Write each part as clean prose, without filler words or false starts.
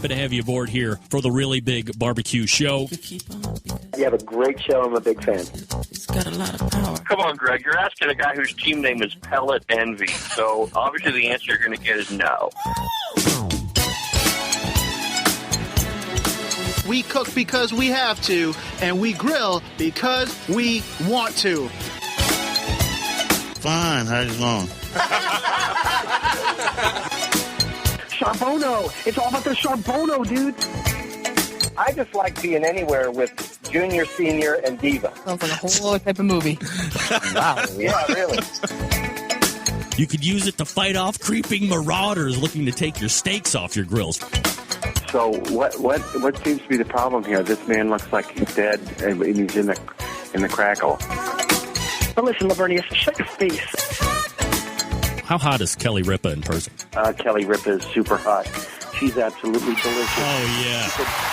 happy to have you aboard here for the Really Big Barbecue Show. You have a great show. I'm a big fan. It's got a lot of power. Come on, Greg. You're asking a guy whose team name is Pellet Envy. So obviously the answer you're going to get is no. We cook because we have to, and we grill because we want to. Fine, how's it going? Charbono. It's all about the Charbono, dude. I just like being anywhere with Junior, Senior, and Diva. Sounds like a whole other type of movie. Wow. Yeah, really. You could use it to fight off creeping marauders looking to take your steaks off your grills. So what seems to be the problem here? This man looks like he's dead, and he's in the crackle. But listen, Lavernius, shut your face. How hot is Kelly Ripa in person? Kelly Ripa is super hot. She's absolutely delicious. Oh, yeah.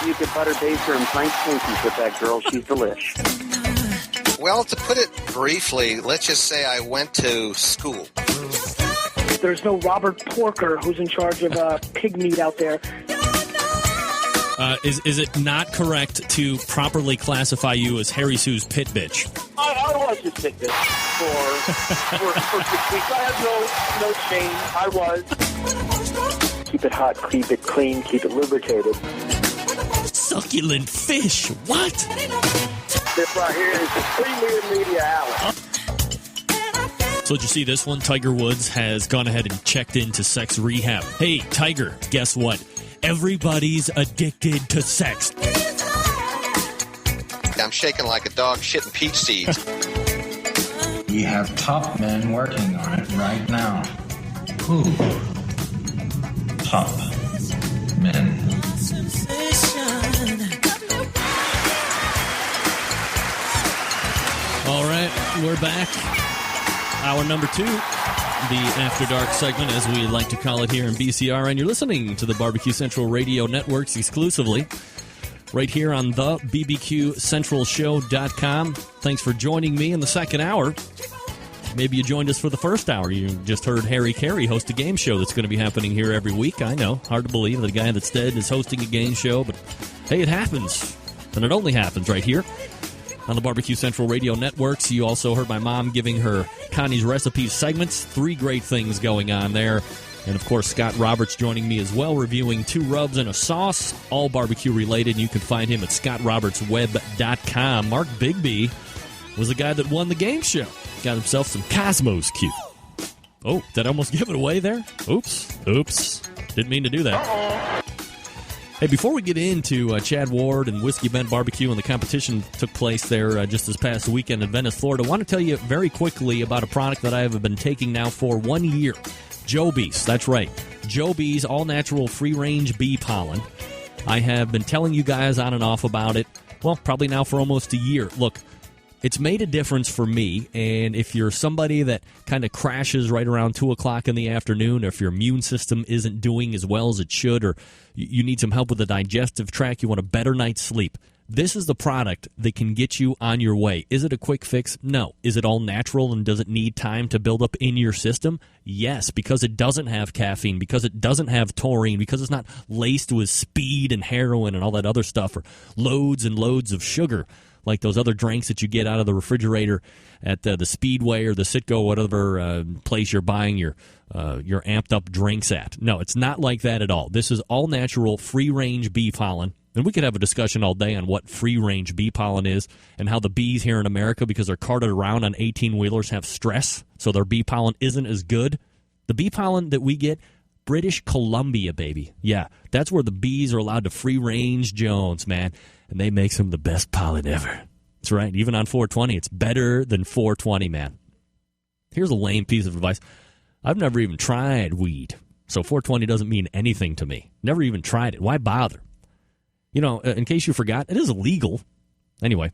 You could butter baste her and pint Twinkies with that girl. She's delish. Well, to put it briefly, let's just say I went to school. There's no Robert Porker who's in charge of pig meat out there. Is it not correct to properly classify you as Harry Sue's pit bitch? I was his pit bitch for 6 weeks. I have no shame. I was. Keep it hot, keep it clean, keep it lubricated. Succulent fish. What? This right here is the premier media outlet. So did you see this one? Tiger Woods has gone ahead and checked into sex rehab. Hey, Tiger, guess what? Everybody's addicted to sex. I'm shaking like a dog shitting peach seeds. We have top men working on it right now. Who? Top men. All right, we're back. Hour number 2, the After Dark segment, as we like to call it here in BCR. And you're listening to the Barbecue Central Radio Networks exclusively right here on the BBQCentralShow.com. Thanks for joining me in the second hour. Maybe you joined us for the first hour. You just heard Harry Carey host a game show that's going to be happening here every week. I know, hard to believe that a guy that's dead is hosting a game show, but hey, it happens. And it only happens right here on the Barbecue Central Radio Networks. You also heard my mom giving her Connie's Recipes segments. 3 great things going on there. And, of course, Scott Roberts joining me as well, reviewing 2 rubs and a sauce, all barbecue-related. You can find him at scottrobertsweb.com. Mark Bigby was the guy that won the game show. Got himself some Cosmos Q. Oh, did I almost give it away there? Oops. Didn't mean to do that. Uh-oh. Hey, before we get into Chad Ward and Whiskey Bent Barbecue and the competition took place there just this past weekend in Venice, Florida, I want to tell you very quickly about a product that I have been taking now for 1 year. Joby's, that's right. Joby's all-natural free-range bee pollen. I have been telling you guys on and off about it, well, probably now for almost a year. Look, it's made a difference for me, and if you're somebody that kind of crashes right around 2 o'clock in the afternoon, or if your immune system isn't doing as well as it should, or you need some help with the digestive tract, you want a better night's sleep, this is the product that can get you on your way. Is it a quick fix? No. Is it all natural, and does it need time to build up in your system? Yes, because it doesn't have caffeine, because it doesn't have taurine, because it's not laced with speed and heroin and all that other stuff, or loads and loads of sugar, like those other drinks that you get out of the refrigerator at the Speedway or the Citgo, whatever place you're buying your amped-up drinks at. No, it's not like that at all. This is all-natural, free-range bee pollen. And we could have a discussion all day on what free-range bee pollen is and how the bees here in America, because they're carted around on 18-wheelers, have stress, so their bee pollen isn't as good. The bee pollen that we get, British Columbia, baby. Yeah, that's where the bees are allowed to free-range Jones, man. And they make some of the best pollen ever. That's right. Even on 420, it's better than 420, man. Here's a lame piece of advice. I've never even tried weed, so 420 doesn't mean anything to me. Never even tried it. Why bother? You know, in case you forgot, it is illegal. Anyway,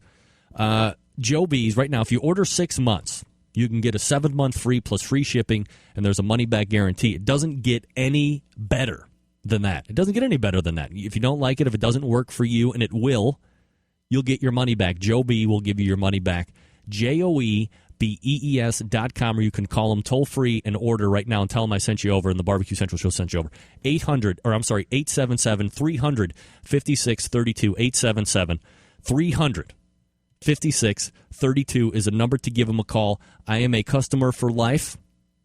Joby's right now, if you order 6 months, you can get a 7-month free plus free shipping, and there's a money-back guarantee. It doesn't get any better than that. It doesn't get any better than that. If you don't like it, if it doesn't work for you, and it will, you'll get your money back. Joby will give you your money back. JOEBY.com. BEES.com, or you can call them toll free and order right now and tell them I sent you over and the Barbecue Central Show sent you over. 877-300-5632. 877-300-5632 is a number to give them a call. I am a customer for life.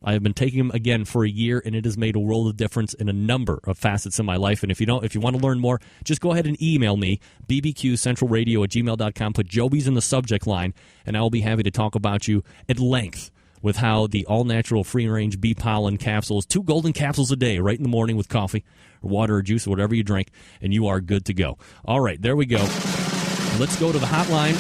I have been taking them again for a year, and it has made a world of difference in a number of facets in my life. And if you want to learn more, just go ahead and email me, bbqcentralradio@gmail.com. Put Joby's in the subject line, and I will be happy to talk about you at length with how the all-natural free-range bee pollen capsules, 2 golden capsules a day, right in the morning with coffee or water or juice or whatever you drink, and you are good to go. All right, there we go. Let's go to the hotline,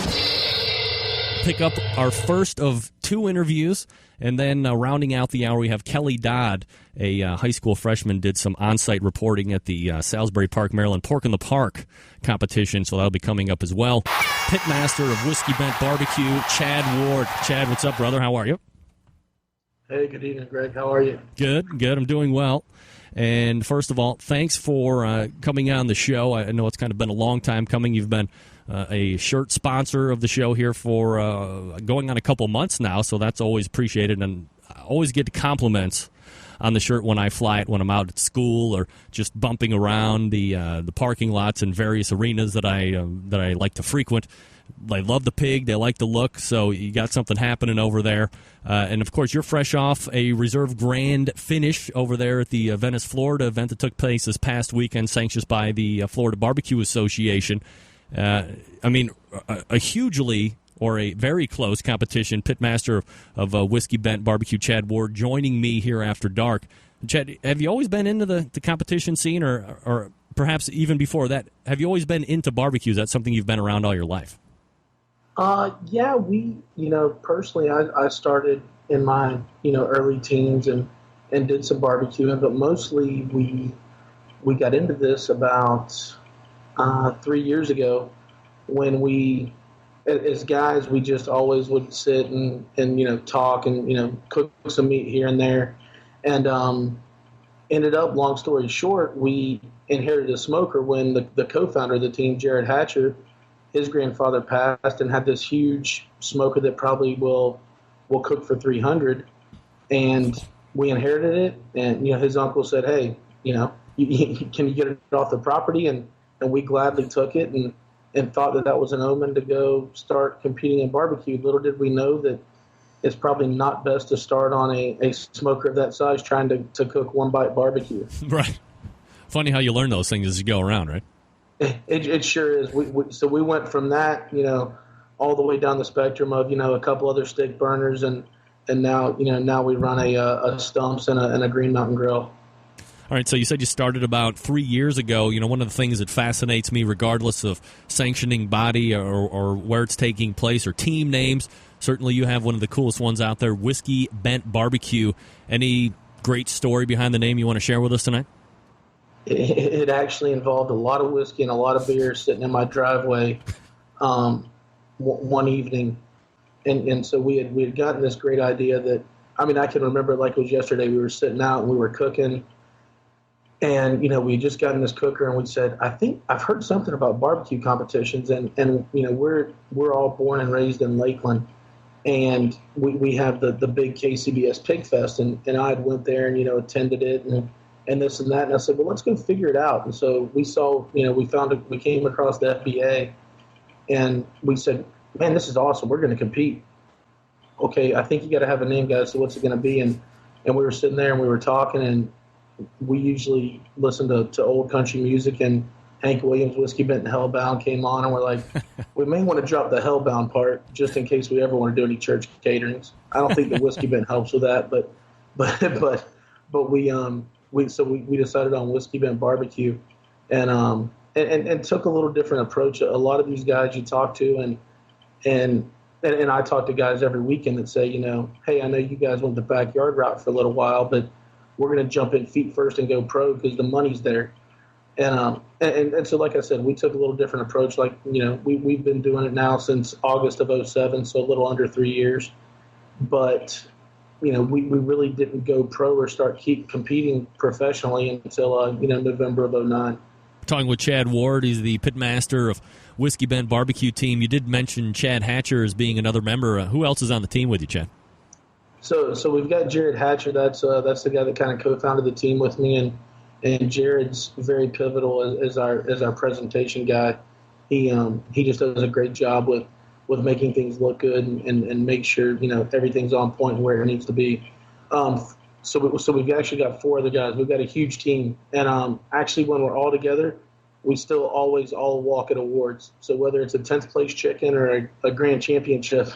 pick up our first of 2 interviews, and then rounding out the hour, we have Kelly Dodd, a high school freshman, did some on-site reporting at the Sailsbury Park, Maryland Pork in the Park competition, so that'll be coming up as well. Pitmaster of Whiskey Bent Barbecue, Chad Ward. Chad, what's up, brother? How are you? Hey, good evening, Greg. How are you? Good. I'm doing well. And first of all, thanks for coming on the show. I know it's kind of been a long time coming. You've been a shirt sponsor of the show here for going on a couple months now, so that's always appreciated. And I always get compliments on the shirt when I fly it, when I'm out at school or just bumping around the parking lots in various arenas that I like to frequent. They love the pig. They like the look. So you got something happening over there. And, of course, you're fresh off a Reserve Grand finish over there at the Venice, Florida event that took place this past weekend, sanctioned by the Florida Barbecue Association. A hugely or a very close competition. Pitmaster of Whiskey Bent Barbecue, Chad Ward, joining me here after dark. Chad, have you always been into the competition scene, or perhaps even before that, have you always been into barbecue? Is that something you've been around all your life? Yeah, personally, I started in my, early teens and did some barbecuing, but mostly we got into this about 3 years ago when we, as guys, we just always would sit and talk and, cook some meat here and there. And ended up, long story short, we inherited a smoker when the co-founder of the team, Jared Hatcher, his grandfather passed and had this huge smoker that probably will cook for 300. And we inherited it. And, his uncle said, hey, can you get it off the property? And we gladly took it and thought that was an omen to go start competing in barbecue. Little did we know that it's probably not best to start on a smoker of that size trying to cook one-bite barbecue. Right. Funny how you learn those things as you go around, right? It sure is. So we went from that, all the way down the spectrum of, a couple other stick burners, and now we run a Stumps and a Green Mountain Grill. All right, so you said you started about 3 years ago. One of the things that fascinates me, regardless of sanctioning body or where it's taking place or team names, certainly you have one of the coolest ones out there, Whiskey Bent Barbecue. Any great story behind the name you want to share with us tonight? It actually involved a lot of whiskey and a lot of beer sitting in my driveway one evening. And so we had gotten this great idea that, I can remember it like it was yesterday. We were sitting out and we were cooking. And, we had just gotten this cooker and we said, I think I've heard something about barbecue competitions. And we're all born and raised in Lakeland. And we have the big KCBS Pig Fest. And I went there and, attended it and this and that. And I said, well, let's go figure it out. And so we saw, we came across the FBA and we said, man, this is awesome. We're going to compete. Okay, I think you got to have a name, guys. So what's it going to be? And we were sitting there and we were talking, and we usually listen to old country music, and Hank Williams' Whiskey Bent and Hellbound came on, and we're like, we may want to drop the Hellbound part just in case we ever want to do any church caterings. I don't think the Whiskey Bent helps with that, but we decided on Whiskey Bent Barbecue, and took a little different approach. A lot of these guys you talk to, and I talk to guys every weekend that say, hey, I know you guys went the backyard route for a little while, but we're going to jump in feet first and go pro because the money's there. And so, like I said, we took a little different approach. Like, we've been doing it now since August of 2007, so a little under 3 years. But, we really didn't go pro or keep competing professionally until, November of 2009. Talking with Chad Ward. He's the pitmaster of Whiskey Bent Barbecue Team. You did mention Chad Hatcher as being another member. Who else is on the team with you, Chad? So we've got Jared Hatcher. That's the guy that kind of co-founded the team with me, and Jared's very pivotal as our presentation guy. He just does a great job with making things look good and make sure everything's on point where it needs to be. So we've actually got 4 other guys. We've got a huge team, and actually when we're all together, we still always all walk at awards. So whether it's a 10th place chicken or a grand championship,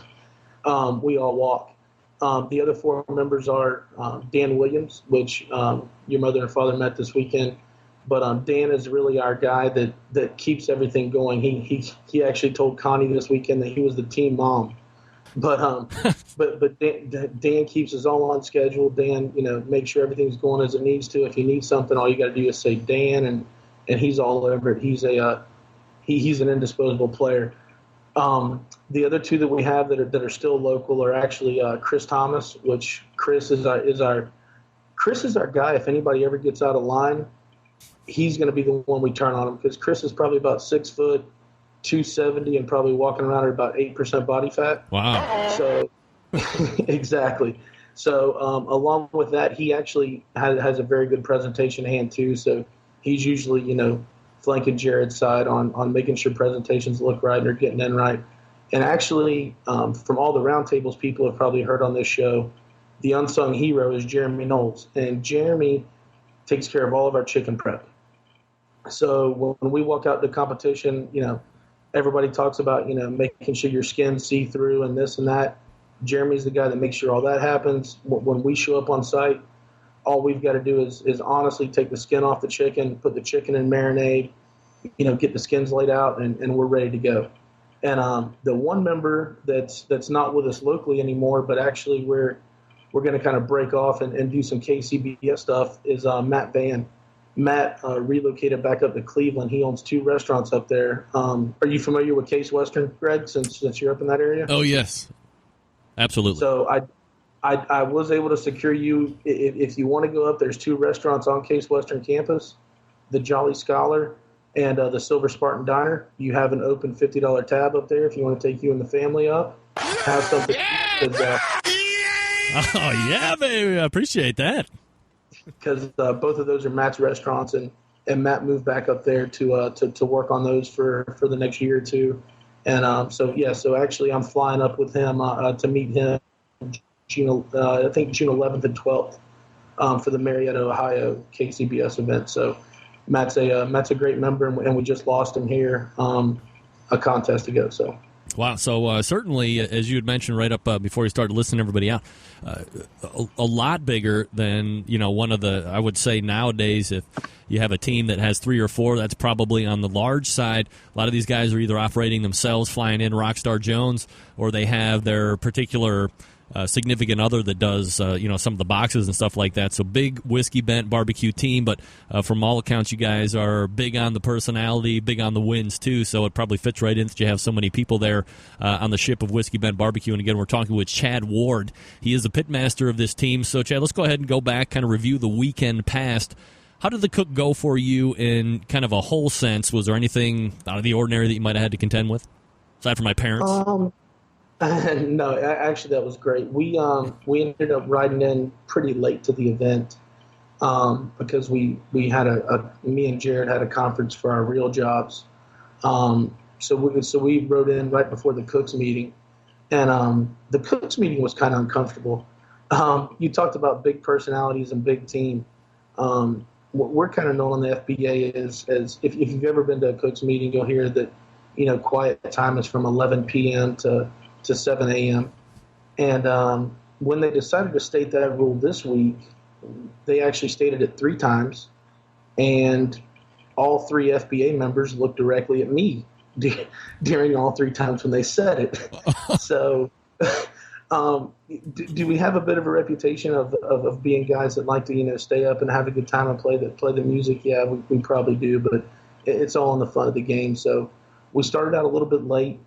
we all walk. The other 4 members are Dan Williams, which your mother and father met this weekend. But Dan is really our guy that keeps everything going. He actually told Connie this weekend that he was the team mom. But Dan keeps us all on schedule. Dan, makes sure everything's going as it needs to. If you need something, all you got to do is say Dan, and he's all over it. He's an indisposable player. The other 2 that we have that are still local are actually Chris Thomas, which Chris is our guy. If anybody ever gets out of line, he's going to be the one we turn on him, because Chris is probably about 6 foot, 270, and probably walking around at about 8% body fat. Wow. So exactly. So along with that, he actually has a very good presentation hand too. So he's usually flanking Jared's side on making sure presentations look right and they're getting in right. And actually, from all the roundtables people have probably heard on this show, the unsung hero is Jeremy Knowles, and Jeremy takes care of all of our chicken prep. So when we walk out to competition, everybody talks about, making sure your skin's see-through and this and that. Jeremy's the guy that makes sure all that happens. When we show up on site, all we've got to do is honestly take the skin off the chicken, put the chicken in marinade, get the skins laid out, and we're ready to go. And the one member that's not with us locally anymore, but actually we're going to kind of break off and do some KCBS stuff, is Matt Van. Matt relocated back up to Cleveland. He owns 2 restaurants up there. Are you familiar with Case Western, Greg, since you're up in that area? Oh, yes. Absolutely. So I was able to secure you, if you want to go up, there's 2 restaurants on Case Western campus, the Jolly Scholar and the Silver Spartan Diner. You have an open $50 tab up there if you want to take you and the family up. Have something. Oh, yeah, baby. I appreciate that. Because both of those are Matt's restaurants, and Matt moved back up there to work on those for the next year or 2. And so actually I'm flying up with him to meet him June 11th and 12th for the Marietta, Ohio KCBS event. So Matt's a great member, and we just lost him here a contest ago. So. Wow. So certainly, as you had mentioned right up before you started listening everybody out, a lot bigger than, one of the, I would say nowadays, if you have a team that has 3 or 4, that's probably on the large side. A lot of these guys are either operating themselves, flying in Rockstar Jones, or they have their particular significant other that does some of the boxes and stuff like that. So big Whiskey Bent Barbecue Team, but from all accounts you guys are big on the personality, big on the wins too, so it probably fits right in that you have so many people there on the ship of Whiskey Bent Barbecue. And again, we're talking with Chad Ward. He is the pitmaster of this team. So Chad, let's go ahead and go back, kind of review the weekend past. How did the cook go for you in kind of a whole sense? Was there anything out of the ordinary that you might have had to contend with, aside from my parents? No, actually that was great. We ended up riding in pretty late to the event because we had me and Jared had a conference for our real jobs. So we rode in right before the cooks meeting, and the cooks meeting was kind of uncomfortable. You talked about big personalities and big team. What we're kind of known on the FBA is as if you've ever been to a cooks meeting, you'll hear that quiet time is from 11 p.m. to 7 a.m. And when they decided to state that rule this week, they actually stated it 3 times, and all 3 FBA members looked directly at me during all 3 times when they said it. So do we have a bit of a reputation of being guys that like to stay up and have a good time and play the music? Yeah, we probably do, but it's all in the fun of the game. So we started out a little bit late.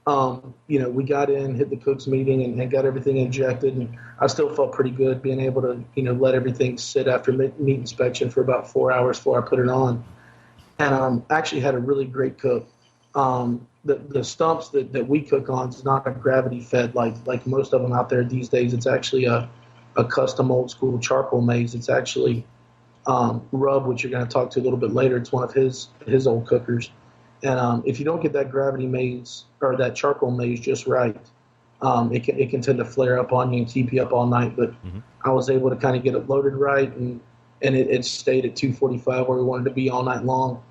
We got in, hit the cooks meeting, and got everything injected, and I still felt pretty good being able to, let everything sit after meat inspection for about 4 hours before I put it on. and actually had a really great cook. The stumps that we cook on is not a gravity fed like most of them out there these days. It's actually a custom old school charcoal maze. It's actually Rub, which you're going to talk to a little bit later. It's one of his old cookers. And if you don't get that gravity maze or that charcoal maze just right, it can tend to flare up on you and keep you up all night. But I was able to kind of get it loaded right, and it stayed at 245 where we wanted to be all night long.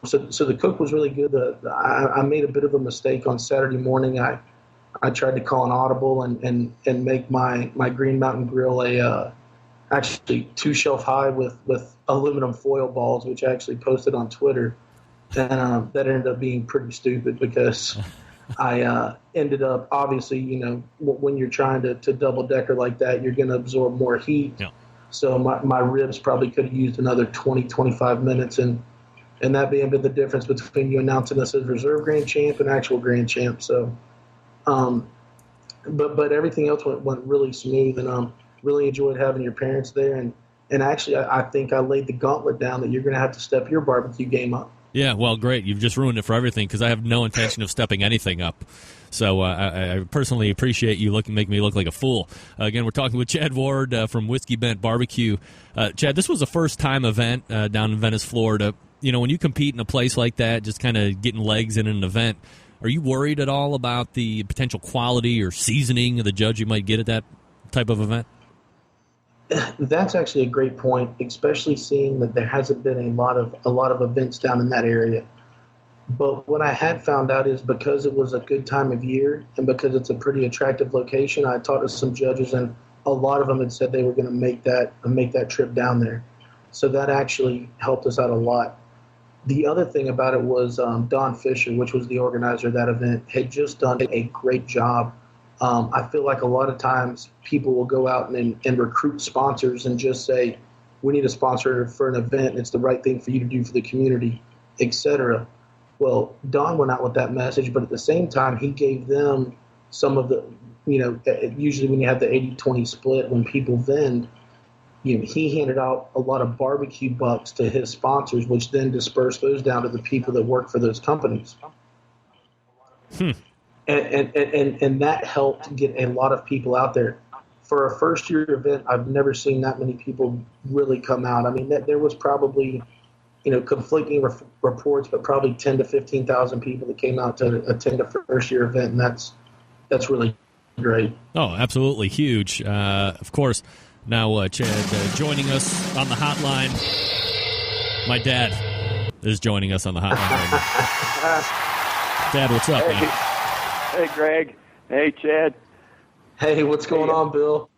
So the cook was really good. I made a bit of a mistake on Saturday morning. I tried to call an audible and make my Green Mountain Grill actually 2 shelf high with aluminum foil balls, which I actually posted on Twitter. And that ended up being pretty stupid because I ended up, obviously, when you're trying to double decker like that, you're going to absorb more heat. Yeah. So my ribs probably could have used another 20, 25 minutes. And that being the difference between you announcing us as reserve grand champ and actual grand champ. So, but everything else went really smooth, and really enjoyed having your parents there. And actually, I think I laid the gauntlet down that you're going to have to step your barbecue game up. Yeah, well, great. You've just ruined it for everything because I have no intention of stepping anything up. So I personally appreciate you making me look like a fool. Again, we're talking with Chad Ward from Whiskey Bent Barbecue. Chad, this was a first-time event down in Venice, Florida. When you compete in a place like that, just kind of getting legs in an event, are you worried at all about the potential quality or seasoning of the judge you might get at that type of event? That's actually a great point, especially seeing that there hasn't been a lot of events down in that area. But what I had found out is because it was a good time of year and because it's a pretty attractive location, I talked to some judges, and a lot of them had said they were going to make that trip down there. So that actually helped us out a lot. The other thing about it was Don Fisher, which was the organizer of that event, had just done a great job. I feel like a lot of times people will go out and recruit sponsors and just say, we need a sponsor for an event. It's the right thing for you to do for the community, etc. Well, Don went out with that message, but at the same time, he gave them some of the, usually when you have the 80-20 split, when people vend, he handed out a lot of barbecue bucks to his sponsors, which then dispersed those down to the people that work for those companies. And that helped get a lot of people out there. For a first-year event, I've never seen that many people really come out. I mean, there was probably, conflicting reports, but probably 10 to 15,000 people that came out to attend a first-year event, and that's really great. Oh, absolutely huge. Of course, now Chad joining us on the hotline. My dad is joining us on the hotline right now. Dad, what's up, man? Hey, Greg. Hey, Chad. Hey, what's going on, Bill?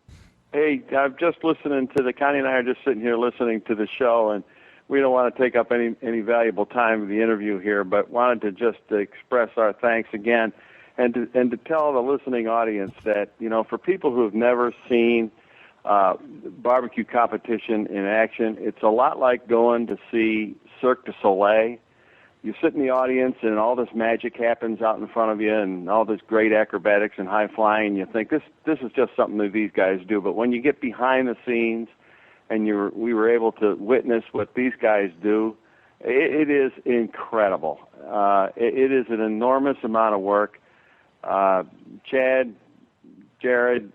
Hey, I'm just listening to Connie and I are just sitting here listening to the show, and we don't want to take up any valuable time of the interview here, but wanted to just express our thanks again and to tell the listening audience that, for people who have never seen barbecue competition in action, it's a lot like going to see Cirque du Soleil. You sit in the audience, and all this magic happens out in front of you, and all this great acrobatics and high flying. You think this is just something that these guys do. But when you get behind the scenes, and we were able to witness what these guys do, it is incredible. It is an enormous amount of work. Chad, Jared,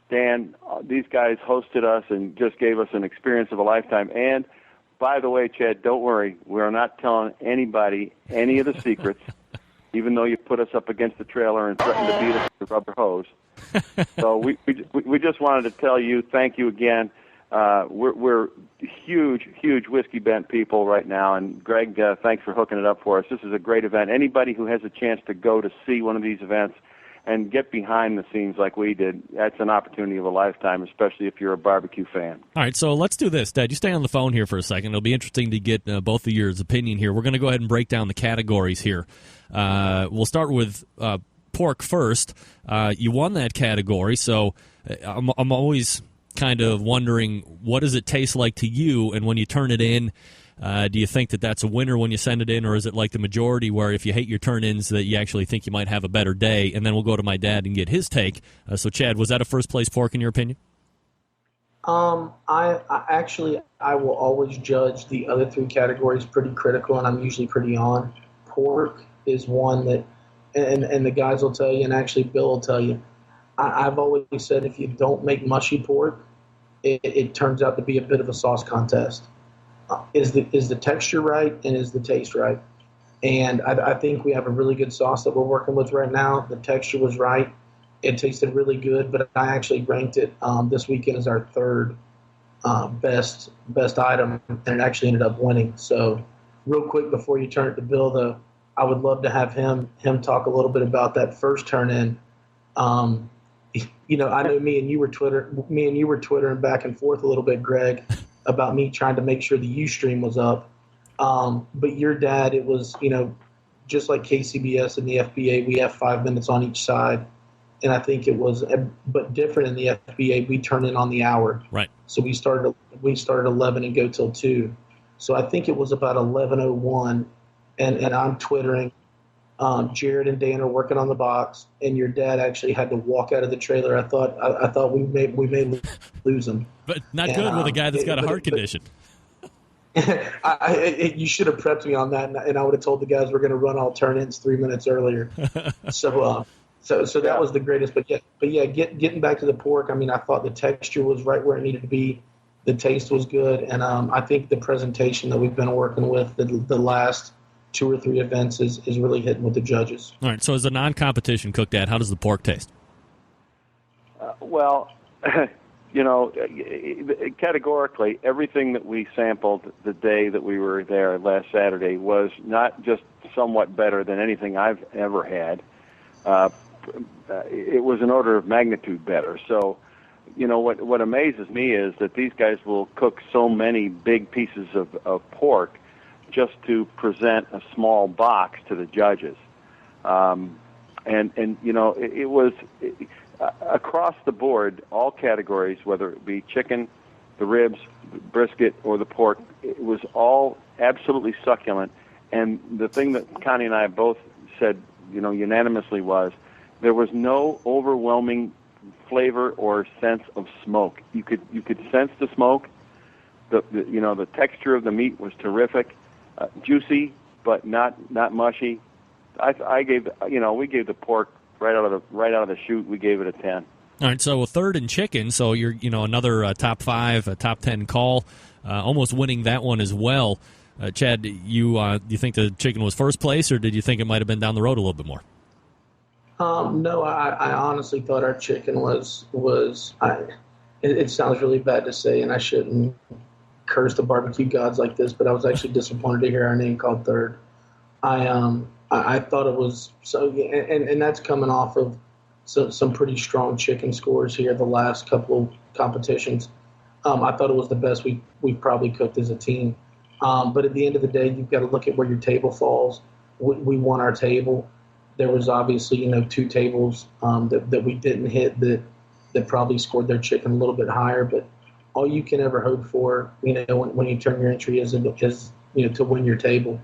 Dan, these guys hosted us and just gave us an experience of a lifetime. And by the way, Chad, don't worry. We're not telling anybody any of the secrets, even though you put us up against the trailer and threatened to beat us with a rubber hose. So we just wanted to tell you, thank you again. We're huge Whiskey Bent people right now. And, Greg, thanks for hooking it up for us. This is a great event. Anybody who has a chance to go to see one of these events and get behind the scenes like we did, that's an opportunity of a lifetime, especially if you're a barbecue fan. All right, so let's do this. Dad, you stay on the phone here for a second. It'll be interesting to get both of your opinion here. We're going to go ahead and break down the categories here. We'll start with pork first. You won that category, so I'm always kind of wondering, what does it taste like to you? And when you turn it in, do you think that that's a winner when you send it in, or is it like the majority where if you hate your turn-ins that you actually think you might have a better day? And then we'll go to my dad and get his take. So, Chad, was that a first-place pork in your opinion? I actually will always judge the other three categories pretty critical, and I'm usually pretty on. Pork is one that, and the guys will tell you, and actually Bill will tell you, I've always said if you don't make mushy pork, it turns out to be a bit of a sauce contest. Is the texture right, and is the taste right? And I think we have a really good sauce that we're working with right now. The texture was right. It tasted really good, but I actually ranked it this weekend as our third best item, and it actually ended up winning. So real quick before you turn it to Bill, though, I would love to have him talk a little bit about that first turn in. I know me and you were twittering back and forth a little bit, Greg, about me trying to make sure the Ustream was up. But your dad, it was, just like KCBS and the FBA, we have 5 minutes on each side. And I think it was, but different in the FBA, we turn in on the hour. Right. So we started 11 and go till 2. So I think it was about 11:01, and I'm twittering. Jared and Dan are working on the box, and your dad actually had to walk out of the trailer. I thought we may lose him. But not good with a guy that's got a heart condition. You should have prepped me on that, and I would have told the guys we're going to run all turn-ins 3 minutes earlier. So that was the greatest. But getting back to the pork, I mean, I thought the texture was right where it needed to be. The taste was good, and I think the presentation that we've been working with the last 2 or 3 events is really hitting with the judges. All right, so as a non-competition cook, Dad, how does the pork taste? Categorically, everything that we sampled the day that we were there last Saturday was not just somewhat better than anything I've ever had. It was an order of magnitude better. So, what amazes me is that these guys will cook so many big pieces of pork just to present a small box to the judges. It was across the board, all categories, whether it be chicken, the ribs, the brisket, or the pork, it was all absolutely succulent. And the thing that Connie and I both said, unanimously was there was no overwhelming flavor or sense of smoke. You could sense the smoke. The texture of the meat was terrific, juicy but not mushy. We gave the pork right out of the chute. We gave it a 10. All right, so a third in chicken. So you're another top 5, a top 10 call, almost winning that one as well. Chad, you think the chicken was first place, or did you think it might have been down the road a little bit more? No, I honestly thought our chicken was. It sounds really bad to say, and I shouldn't curse the barbecue gods like this, but I was actually disappointed to hear our name called third. I thought it was so, and that's coming off of some pretty strong chicken scores here the last couple of competitions. I thought it was the best we've probably cooked as a team. But at the end of the day, you've got to look at where your table falls. We won our table. There was obviously, 2 tables that we didn't hit that probably scored their chicken a little bit higher. But all you can ever hope for, when you turn your entry is to win your table.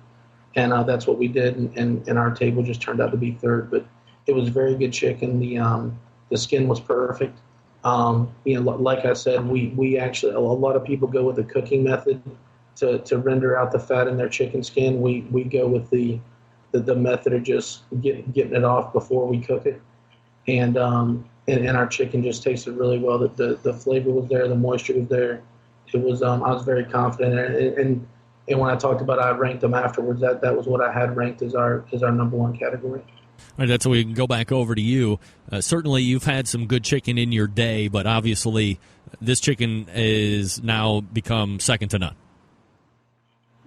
And that's what we did, and our table just turned out to be third. But it was very good chicken. The skin was perfect. Like I said, we actually, a lot of people go with the cooking method to render out the fat in their chicken skin. We go with the method of just getting it off before we cook it, and our chicken just tasted really well. The flavor was there, the moisture was there. It was I was very confident, and when I talked about I ranked them afterwards, that was what I had ranked as our number 1 category. All right, that's so we can go back over to you. Certainly, you've had some good chicken in your day, but obviously, this chicken is now become second to none.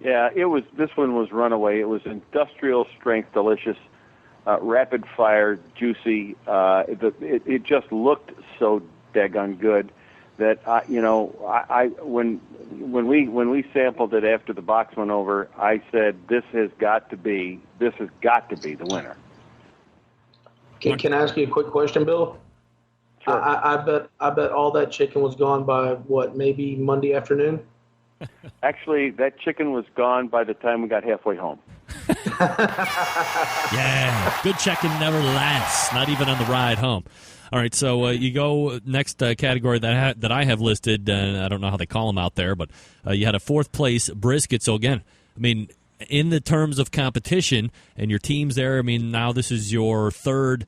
Yeah, this one was runaway. It was industrial strength, delicious, rapid fire, juicy. It just looked so daggone good that when we sampled it after the box went over, I said this has got to be the winner. Can I ask you a quick question, Bill? Sure. I bet all that chicken was gone by maybe Monday afternoon. Actually, that chicken was gone by the time we got halfway home. Yeah, good chicken never lasts, not even on the ride home. All right, so you go next category that I have listed. I don't know how they call them out there, but you had a fourth place brisket. So again, I mean, in the terms of competition and your team's there, I mean, now this is your third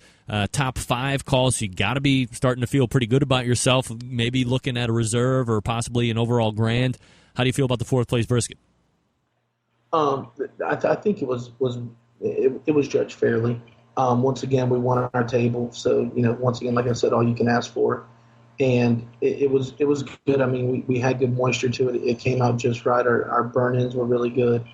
top 5 call, so you got to be starting to feel pretty good about yourself. Maybe looking at a reserve or possibly an overall grand. How do you feel about the fourth place brisket? I think it was judged fairly. Once again, we won our table, so once again, like I said, all you can ask for, and it was good. I mean, we had good moisture to it. It came out just right. Our burn-ins were really good.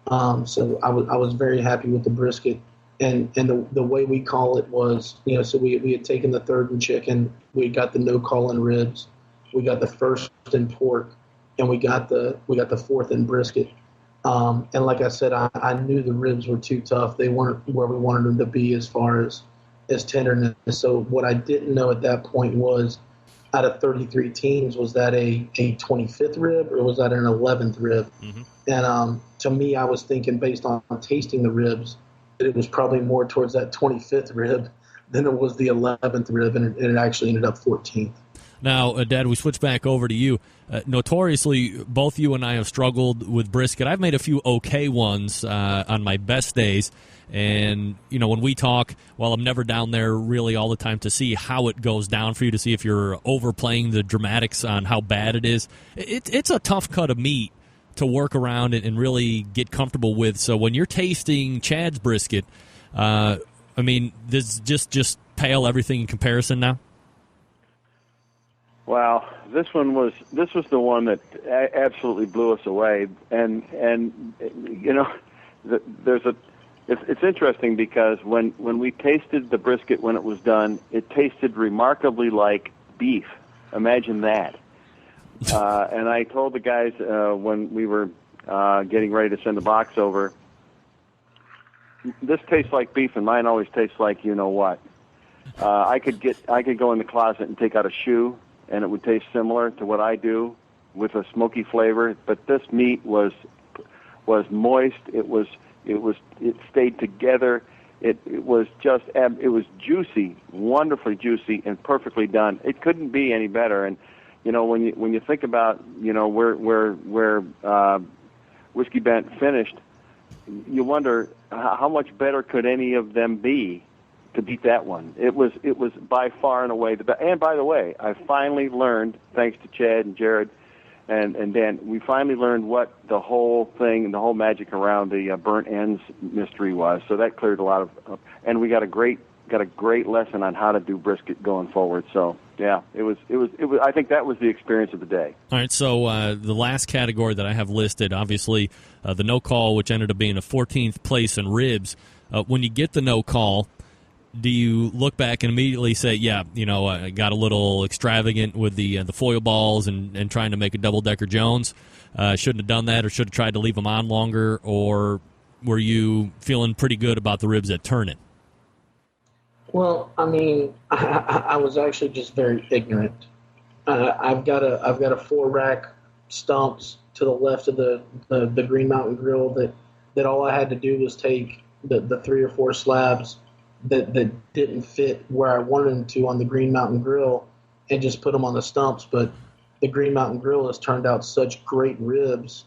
So I was very happy with the brisket, and the way we call it was, so we had taken the third in chicken, we got the no call in ribs, we got the first in pork, and we got the fourth in brisket. And like I said, I knew the ribs were too tough. They weren't where we wanted them to be as far as tenderness. So what I didn't know at that point was, out of 33 teams, was that a 25th rib or was that an 11th rib? Mm-hmm. And to me, I was thinking, based on tasting the ribs, that it was probably more towards that 25th rib than it was the 11th rib, and it actually ended up 14th. Now, Dad, we switch back over to you. Notoriously, both you and I have struggled with brisket. I've made a few okay ones on my best days. And, when we talk, while I'm never down there really all the time to see how it goes down for you, to see if you're overplaying the dramatics on how bad it is, it's a tough cut of meat to work around and really get comfortable with. So when you're tasting Chad's brisket, I mean, this just pale everything in comparison now? Wow, this was the one that absolutely blew us away, and it's interesting because when we tasted the brisket when it was done, it tasted remarkably like beef. Imagine that. And I told the guys when we were getting ready to send the box over, this tastes like beef, and mine always tastes like what. I could go in the closet and take out a shoe, and it would taste similar to what I do with a smoky flavor. But this meat was moist. It stayed together. It was juicy, wonderfully juicy, and perfectly done. It couldn't be any better. And when you think about where Whiskey Bent finished, you wonder how much better could any of them be to beat that one. It was by far and away the best. And by the way, I finally learned, thanks to Chad and Jared and Dan, we finally learned what the whole thing and the whole magic around the burnt ends mystery was. So that cleared a lot of, and we got a great lesson on how to do brisket going forward. So yeah, it was. I think that was the experience of the day. All right, so the last category that I have listed, obviously, the no call, which ended up being a 14th place in ribs. When you get the no call, do you look back and immediately say, yeah, I got a little extravagant with the foil balls and trying to make a double-decker Jones? Shouldn't have done that, or should have tried to leave them on longer? Or were you feeling pretty good about the ribs at turn-in? Well, I mean, I was actually just very ignorant. I've got a 4-rack stumps to the left of the Green Mountain Grill that all I had to do was take the 3 or 4 slabs that didn't fit where I wanted them to on the Green Mountain Grill and just put them on the stumps. But the Green Mountain Grill has turned out such great ribs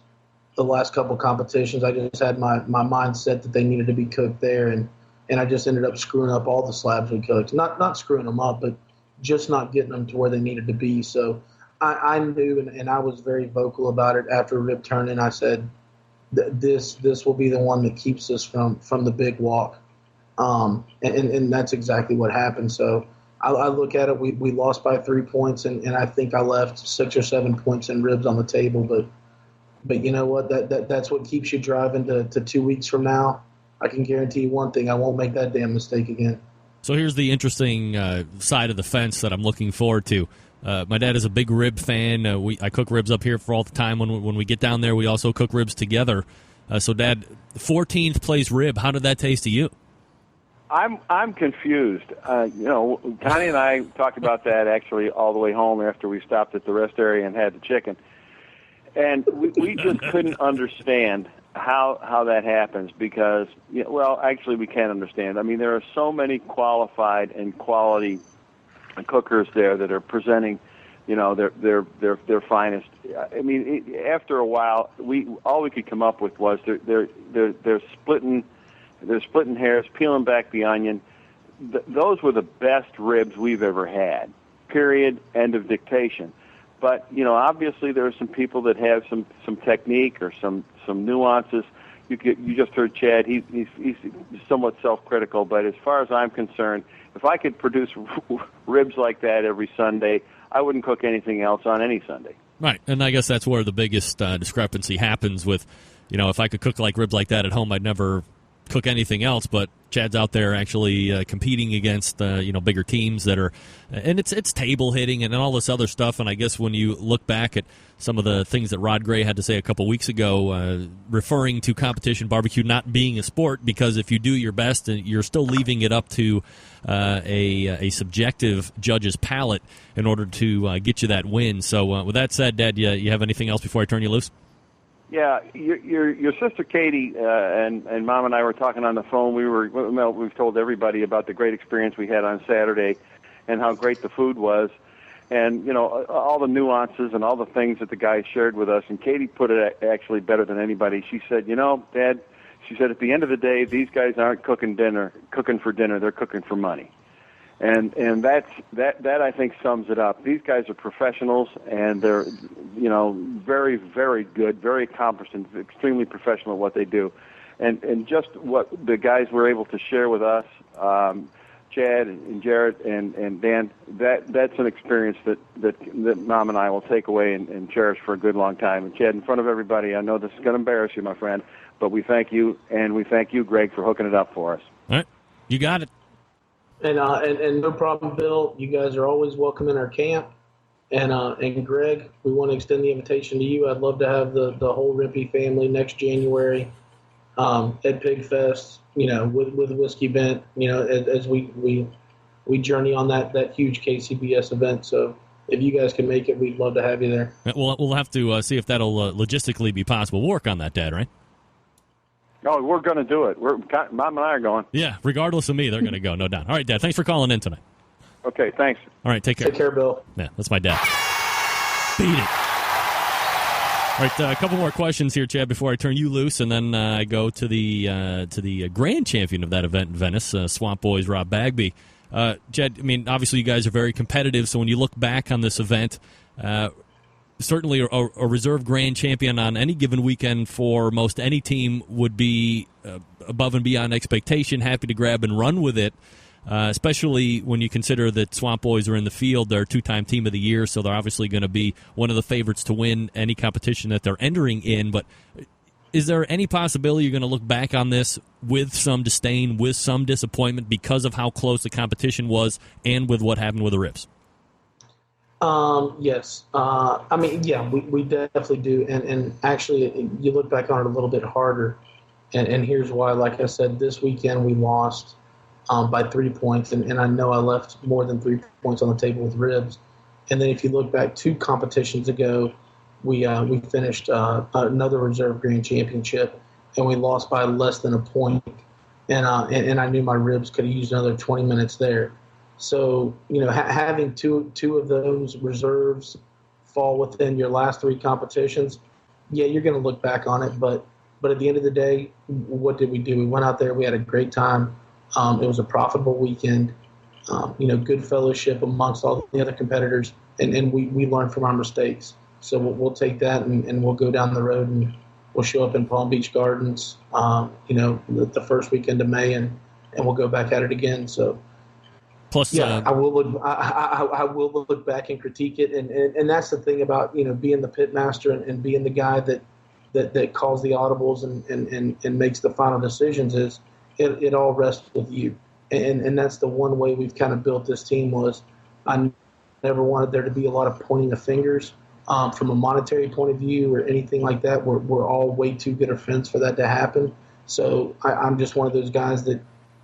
the last couple of competitions. I just had my mind set that they needed to be cooked there, and I just ended up screwing up all the slabs we cooked. Not screwing them up, but just not getting them to where they needed to be. So I knew, and I was very vocal about it after rib turn-in. I said, this will be the one that keeps us from the big walk. And that's exactly what happened. So I look at it, we lost by 3 points, and I think I left 6 or 7 points in ribs on the table. But you know what? That's what keeps you driving to 2 weeks from now. I can guarantee you one thing: I won't make that damn mistake again. So here's the interesting side of the fence that I'm looking forward to. My dad is a big rib fan. I cook ribs up here for all the time. When we get down there, we also cook ribs together. So, Dad, 14th place rib, how did that taste to you? I'm confused. Connie and I talked about that actually all the way home after we stopped at the rest area and had the chicken. And we just couldn't understand how that happens because, actually we can't understand. I mean, there are so many qualified and quality cookers there that are presenting, their finest. I mean, after a while, all we could come up with was they're splitting hairs, peeling back the onion. Those were the best ribs we've ever had. Period. End of dictation. But obviously there are some people that have some technique or some nuances. You just heard Chad. He's somewhat self-critical, but as far as I'm concerned, if I could produce ribs like that every Sunday, I wouldn't cook anything else on any Sunday. Right, and I guess that's where the biggest discrepancy happens with, if I could cook like ribs like that at home, I'd never cook anything else. But Chad's out there actually competing against bigger teams that are, and it's table hitting and all this other stuff. And I guess when you look back at some of the things that Rod Gray had to say a couple weeks ago, referring to competition barbecue not being a sport, because if you do your best, and you're still leaving it up to a subjective judge's palate in order to get you that win. So with that said, Dad, you have anything else before I turn you loose? Yeah, your sister Katie and Mom and I were talking on the phone. We've told everybody about the great experience we had on Saturday, and how great the food was, and all the nuances and all the things that the guys shared with us. And Katie put it actually better than anybody. She said, Dad, she said, at the end of the day, these guys aren't cooking for dinner. They're cooking for money. And that I think sums it up. These guys are professionals, and they're very, very good, very accomplished, and extremely professional at what they do. And just what the guys were able to share with us, Chad and Jarrett and Dan, that's an experience that Mom and I will take away and cherish for a good long time. And Chad, in front of everybody, I know this is going to embarrass you, my friend, but we thank you, and we thank you, Greg, for hooking it up for us. All right, you got it. And no problem, Bill. You guys are always welcome in our camp. And Greg, we want to extend the invitation to you. I'd love to have the whole Rippey family next January at Pig Fest, with Whiskey Bent, as we journey on that huge KCBS event. So if you guys can make it, we'd love to have you there. We'll have to see if that'll logistically be possible. We'll work on that, Dad, right? Oh, we're going to do it. Mom and I are going. Yeah, regardless of me, they're going to go, no doubt. All right, Dad, thanks for calling in tonight. Okay, thanks. All right, take care. Take care, Bill. Yeah, that's my dad. Beat it. All right, a couple more questions here, Chad, before I turn you loose, and then I go to the grand champion of that event in Venice, Swamp Boys Rob Bagby. Chad, I mean, obviously you guys are very competitive, so when you look back on this event, certainly a reserve grand champion on any given weekend for most any team would be above and beyond expectation, happy to grab and run with it, especially when you consider that Swamp Boys are in the field. They're a two-time team of the year, so they're obviously going to be one of the favorites to win any competition that they're entering in. But is there any possibility you're going to look back on this with some disdain, with some disappointment because of how close the competition was and with what happened with the Rips? Yes. We definitely do. And actually, you look back on it a little bit harder. And here's why. Like I said, this weekend we lost by 3 points. And I know I left more than 3 points on the table with ribs. And then if you look back 2 competitions ago, we finished another reserve grand championship, and we lost by less than a point. And I knew my ribs could have used another 20 minutes there. So, having two of those reserves fall within your last 3 competitions, yeah, you're going to look back on it. But at the end of the day, what did we do? We went out there. We had a great time. It was a profitable weekend, good fellowship amongst all the other competitors, and we learned from our mistakes. So we'll take that and we'll go down the road and we'll show up in Palm Beach Gardens, the first weekend of May, and we'll go back at it again. So. Plus, yeah, I will look back and critique it, and that's the thing about being the pit master and being the guy that calls the audibles and makes the final decisions. Is it all rests with you, and that's the one way we've kind of built this team. Was I never wanted there to be a lot of pointing of fingers from a monetary point of view or anything like that. We're all way too good of friends for that to happen. So I'm just one of those guys that.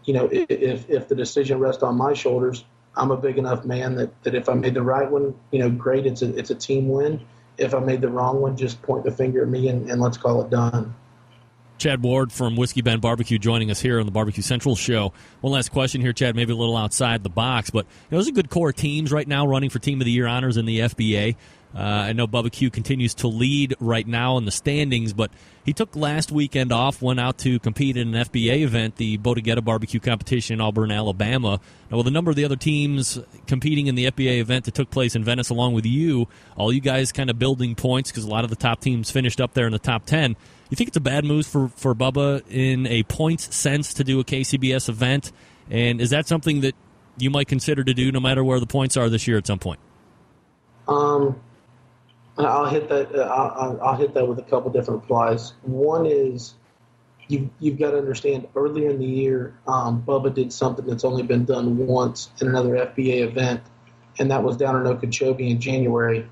If the decision rests on my shoulders, I'm a big enough man that if I made the right one, great, it's a team win. If I made the wrong one, just point the finger at me and let's call it done. Chad Ward from Whiskey Bend Barbecue joining us here on the Barbecue Central show. One last question here, Chad, maybe a little outside the box, but those are good core teams right now running for Team of the Year honors in the FBA. I know Bubba Q continues to lead right now in the standings, but he took last weekend off, went out to compete in an FBA event, the Bodegetta Barbecue Competition in Auburn, Alabama. Now, with a number of the other teams competing in the FBA event that took place in Venice along with you, all you guys kind of building points because a lot of the top teams finished up there in the top 10. You think it's a bad move for Bubba in a points sense to do a KCBS event? And is that something that you might consider to do no matter where the points are this year at some point? I'll hit that. I'll hit that with a couple different replies. One is you've got to understand. Earlier in the year, Bubba did something that's only been done once in another FBA event, and that was down in Okeechobee in January.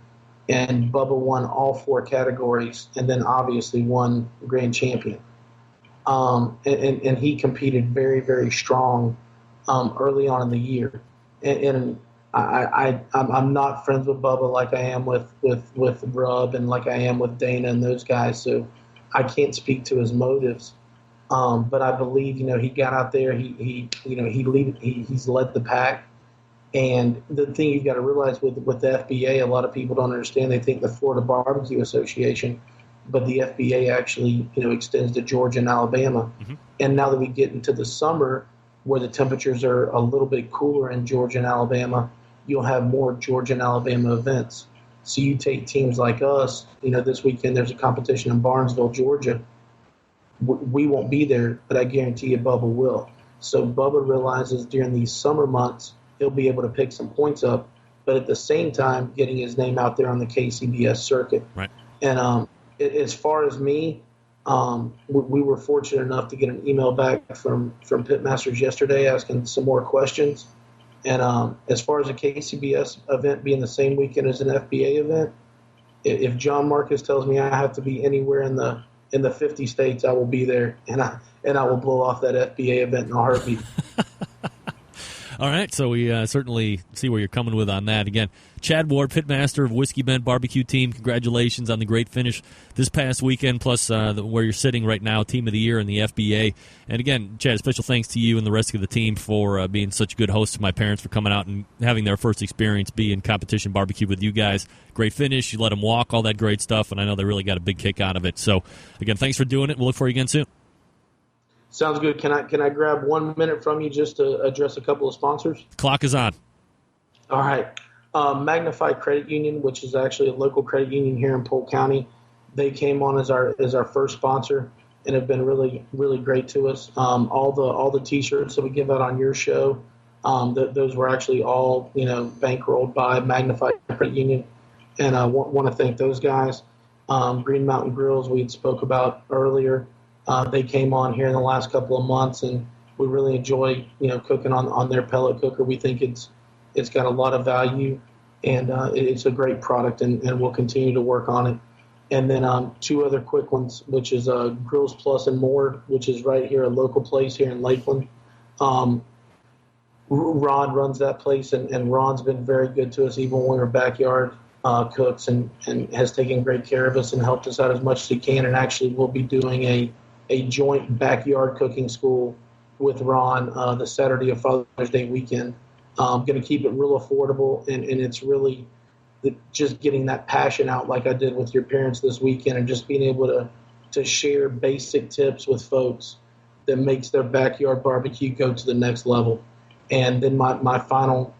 And Bubba won all 4 categories, and then obviously won grand champion. And he competed very, very strong early on in the year. And I'm not friends with Bubba like I am with Rub and like I am with Dana and those guys, so I can't speak to his motives. But I believe he got out there, he's led the pack, and the thing you've got to realize with the FBA, a lot of people don't understand. They think the Florida Barbecue Association, but the FBA actually extends to Georgia and Alabama. Mm-hmm. And now that we get into the summer, where the temperatures are a little bit cooler in Georgia and Alabama, you'll have more Georgia and Alabama events. So you take teams like us, this weekend there's a competition in Barnesville, Georgia. We won't be there, but I guarantee you Bubba will. So Bubba realizes during these summer months, he'll be able to pick some points up, but at the same time getting his name out there on the KCBS circuit. Right. And as far as me, we were fortunate enough to get an email back from Pitmasters yesterday asking some more questions. And as far as a KCBS event being the same weekend as an FBA event, if John Marcus tells me I have to be anywhere in the 50 states, I will be there, and I will blow off that FBA event in a heartbeat. All right, so we certainly see where you're coming with on that. Again, Chad Ward, pitmaster of Whiskey Bend Barbecue Team, congratulations on the great finish this past weekend, plus where you're sitting right now, Team of the Year in the FBA. And again, Chad, special thanks to you and the rest of the team for being such a good host to my parents, for coming out and having their first experience be in competition barbecue with you guys. Great finish, you let them walk, all that great stuff, and I know they really got a big kick out of it. So, again, thanks for doing it. We'll look for you again soon. Sounds good. Can I grab 1 minute from you just to address a couple of sponsors? Clock is on. All right. Magnified Credit Union, which is actually a local credit union here in Polk County, they came on as our first sponsor and have been really, really great to us. All the T-shirts that we give out on your show, those were actually all bankrolled by Magnified Credit Union, and I want to thank those guys. Green Mountain Grills we had spoke about earlier. They came on here in the last couple of months, and we really enjoy cooking on their pellet cooker. We think it's got a lot of value, and it's a great product, and we'll continue to work on it. And then 2 other quick ones, which is Grills Plus and More, which is right here, a local place here in Lakeland. Ron runs that place, and Ron's been very good to us, even when we're backyard cooks, and has taken great care of us and helped us out as much as he can. And actually, we'll be doing a joint backyard cooking school with Ron the Saturday of Father's Day weekend. I'm going to keep it real affordable, and it's really just getting that passion out like I did with your parents this weekend, and just being able to share basic tips with folks that makes their backyard barbecue go to the next level. And then my final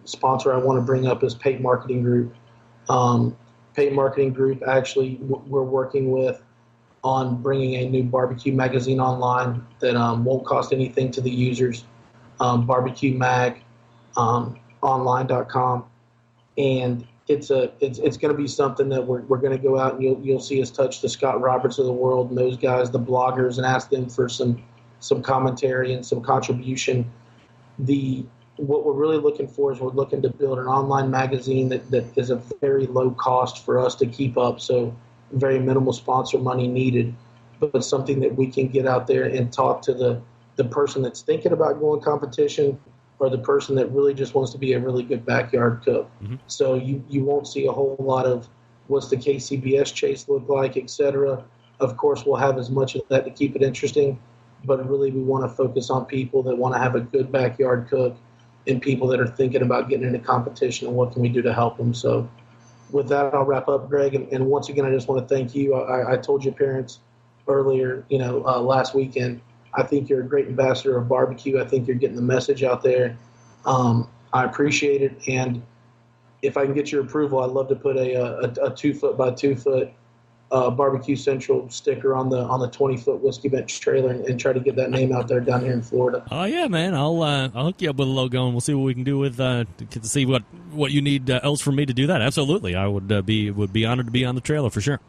sponsor I want to bring up is Pate Marketing Group. Pate Marketing Group, actually, we're working with on bringing a new barbecue magazine online that won't cost anything to the users, barbecuemag.online.com, and it's going to be something that we're going to go out and you'll see us touch the Scott Roberts of the world and those guys, the bloggers, and ask them for some commentary and some contribution. What we're really looking for is we're looking to build an online magazine that is a very low cost for us to keep up, so very minimal sponsor money needed, but something that we can get out there and talk to the person that's thinking about going competition, or the person that really just wants to be a really good backyard cook. Mm-hmm. So you won't see a whole lot of what's the KCBS chase look like, etc. Of course, we'll have as much of that to keep it interesting, but really we want to focus on people that want to have a good backyard cook and people that are thinking about getting into competition and what can we do to help them. So with that, I'll wrap up, Greg. And once again, I just want to thank you. I told your parents earlier, last weekend, I think you're a great ambassador of barbecue. I think you're getting the message out there. I appreciate it. And if I can get your approval, I'd love to put a 2 foot by 2 foot Barbecue Central sticker on the 20-foot Whiskey Bench trailer and try to get that name out there down here in Florida. Oh yeah, man! I'll hook you up with a logo and we'll see what we can do with to see what you need else from me to do that. Absolutely, I would be honored to be on the trailer for sure.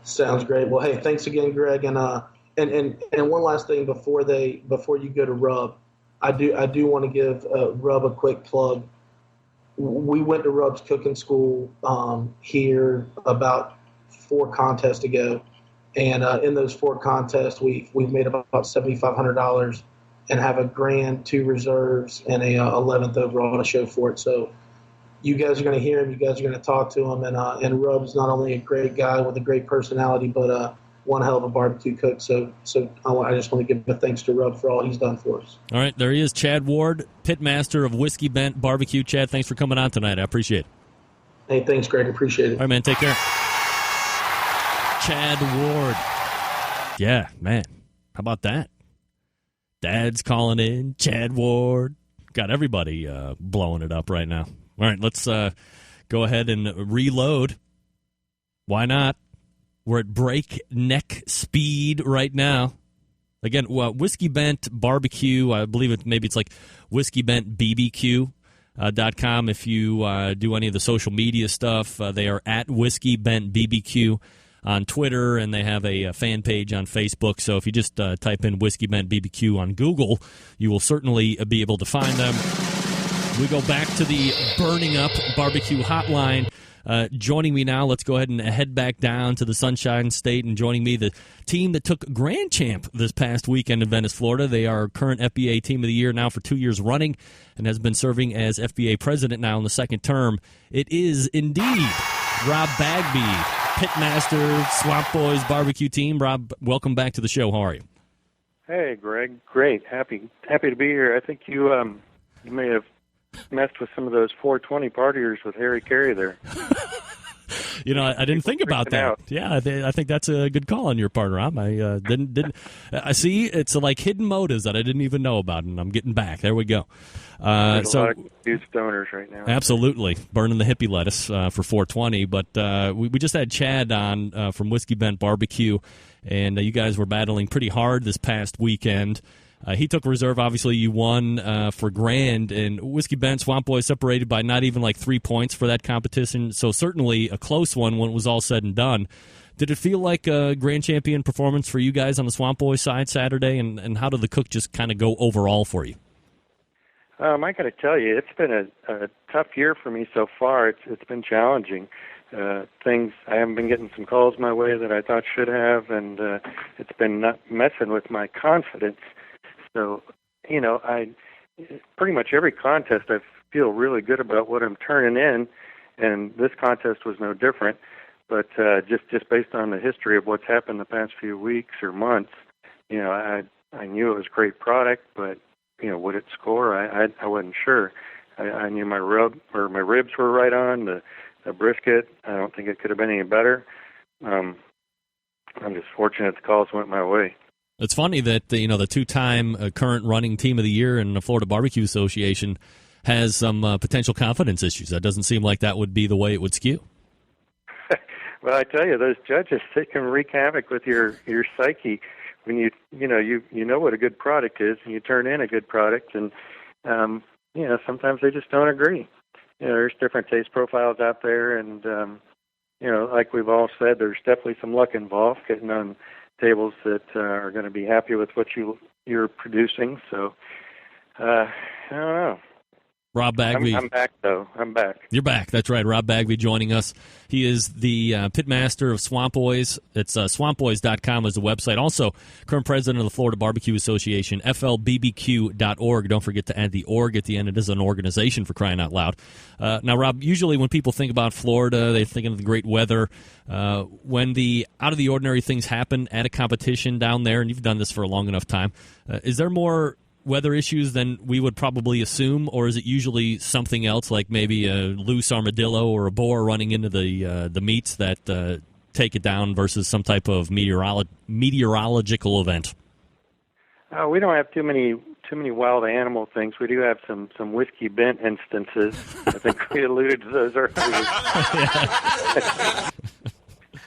Sounds great. Well, hey, thanks again, Greg. And one last thing before you go to Rub, I do want to give Rub a quick plug. We went to Rub's cooking school here about 4 contests ago, and in those 4 contests, we've made about $7,500 and have a grand, 2 reserves, and a 11th overall to show for it. So you guys are going to hear him. You guys are going to talk to him, and Rub's not only a great guy with a great personality, but one hell of a barbecue cook. So I just want to give a thanks to Rub for all he's done for us. All right, there he is, Chad Ward, pitmaster of Whiskey Bent Barbecue. Chad, thanks for coming on tonight. I appreciate it. Hey, thanks, Greg. Appreciate it. All right, man. Take care. Chad Ward. Yeah, man. How about that? Dad's calling in. Chad Ward. Got everybody blowing it up right now. All right, let's go ahead and reload. Why not? We're at breakneck speed right now. Again, Whiskey Bent Barbecue. I believe it's like whiskeyBentBBQ.com. If you do any of the social media stuff, they are at Whiskey Bent BBQ on Twitter, and they have a fan page on Facebook. So if you just type in Whiskey Bent BBQ on Google, you will certainly be able to find them. We go back to the Burning Up Barbecue Hotline. Joining me now, let's go ahead and head back down to the Sunshine State, and joining me, the team that took Grand Champ this past weekend in Venice, Florida. They are current FBA Team of the Year now for 2 years running and has been serving as FBA President now in the second term. It is indeed Rob Bagby, pitmaster, Swamp Boys Barbecue Team. Rob, welcome back to the show. How are you? Hey, Greg. Great. Happy to be here. I think you may have messed with some of those 420 partiers with Harry Carey there. I didn't think about that. Out. Yeah, I think that's a good call on your part, Rob. I didn't. I see. It's like hidden motives that I didn't even know about, and I'm getting back. There we go. There's a lot of confused stoners right now. Absolutely, burning the hippie lettuce for 420. But we just had Chad on from Whiskey Bent Barbecue, and you guys were battling pretty hard this past weekend. He took reserve. Obviously, you won for Grand, and Whiskey Bent Swamp Boys separated by not even like 3 points for that competition. So certainly a close one when it was all said and done. Did it feel like a Grand Champion performance for you guys on the Swamp Boys side Saturday, and how did the cook just kind of go overall for you? I got to tell you, it's been a tough year for me so far. It's been challenging. I haven't been getting some calls my way that I thought should have, and it's been not messing with my confidence. So, I pretty much every contest I feel really good about what I'm turning in, and this contest was no different. But just based on the history of what's happened the past few weeks or months, I knew it was a great product, but would it score? I wasn't sure. I knew my ribs were right on the brisket. I don't think it could have been any better. I'm just fortunate the calls went my way. It's funny that the two-time current running Team of the Year in the Florida Barbecue Association has some potential confidence issues. That doesn't seem like that would be the way it would skew. Well, I tell you, those judges, they can wreak havoc with your psyche when you know what a good product is, and you turn in a good product, and sometimes they just don't agree. There's different taste profiles out there, and like we've all said, there's definitely some luck involved getting on tables that are going to be happy with what you're producing. So I don't know. Rob Bagby. I'm back, though. I'm back. You're back. That's right. Rob Bagby joining us. He is the pitmaster of Swamp Boys. It's swampboys.com is the website. Also, current president of the Florida Barbecue Association, flbbq.org. Don't forget to add the org at the end. It is an organization, for crying out loud. Now, Rob, usually when people think about Florida, they think of the great weather. When the out-of-the-ordinary things happen at a competition down there, and you've done this for a long enough time, is there more weather issues than we would probably assume, or is it usually something else, like maybe a loose armadillo or a boar running into the meats that take it down, versus some type of meteorological event? We don't have too many wild animal things. We do have some whiskey bent instances. I think we alluded to those earlier.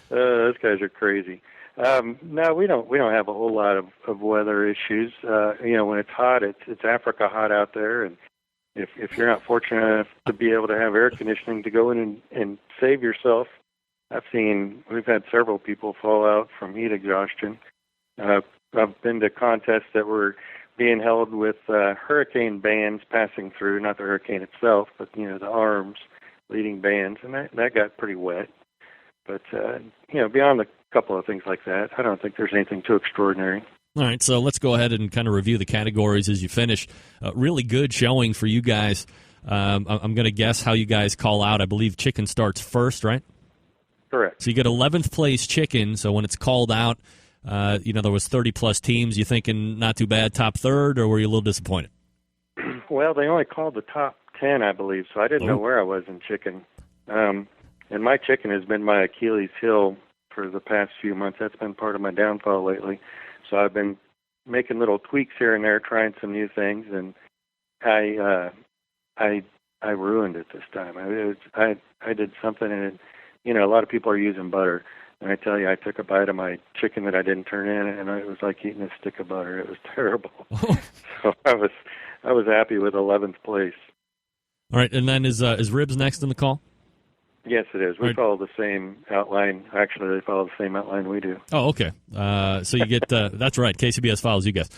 Those guys are crazy. No, we don't have a whole lot of weather issues. When it's hot, it's Africa hot out there, and if you're not fortunate enough to be able to have air conditioning to go in and save yourself, we've had several people fall out from heat exhaustion. I've been to contests that were being held with hurricane bands passing through, not the hurricane itself, but the arms leading bands, and that got pretty wet. But beyond a couple of things like that, I don't think there's anything too extraordinary. All right, so let's go ahead and kind of review the categories as you finish. Really good showing for you guys. I'm going to guess how you guys call out. I believe chicken starts first, right? Correct. So you get 11th place chicken. So when it's called out, there was 30-plus teams. You thinking not too bad, top third, or were you a little disappointed? Well, they only called the top 10, I believe, so I didn't know where I was in chicken. And my chicken has been my Achilles heel for the past few months. That's been part of my downfall lately. So I've been making little tweaks here and there, trying some new things, and I ruined it this time. I did something, and a lot of people are using butter. And I tell you, I took a bite of my chicken that I didn't turn in, and it was like eating a stick of butter. It was terrible. So I was happy with 11th place. All right, and then is ribs next in the call? Yes, it is. We follow the same outline. Actually, they follow the same outline we do. Oh, okay. So you get that's right. KCBS follows you guys.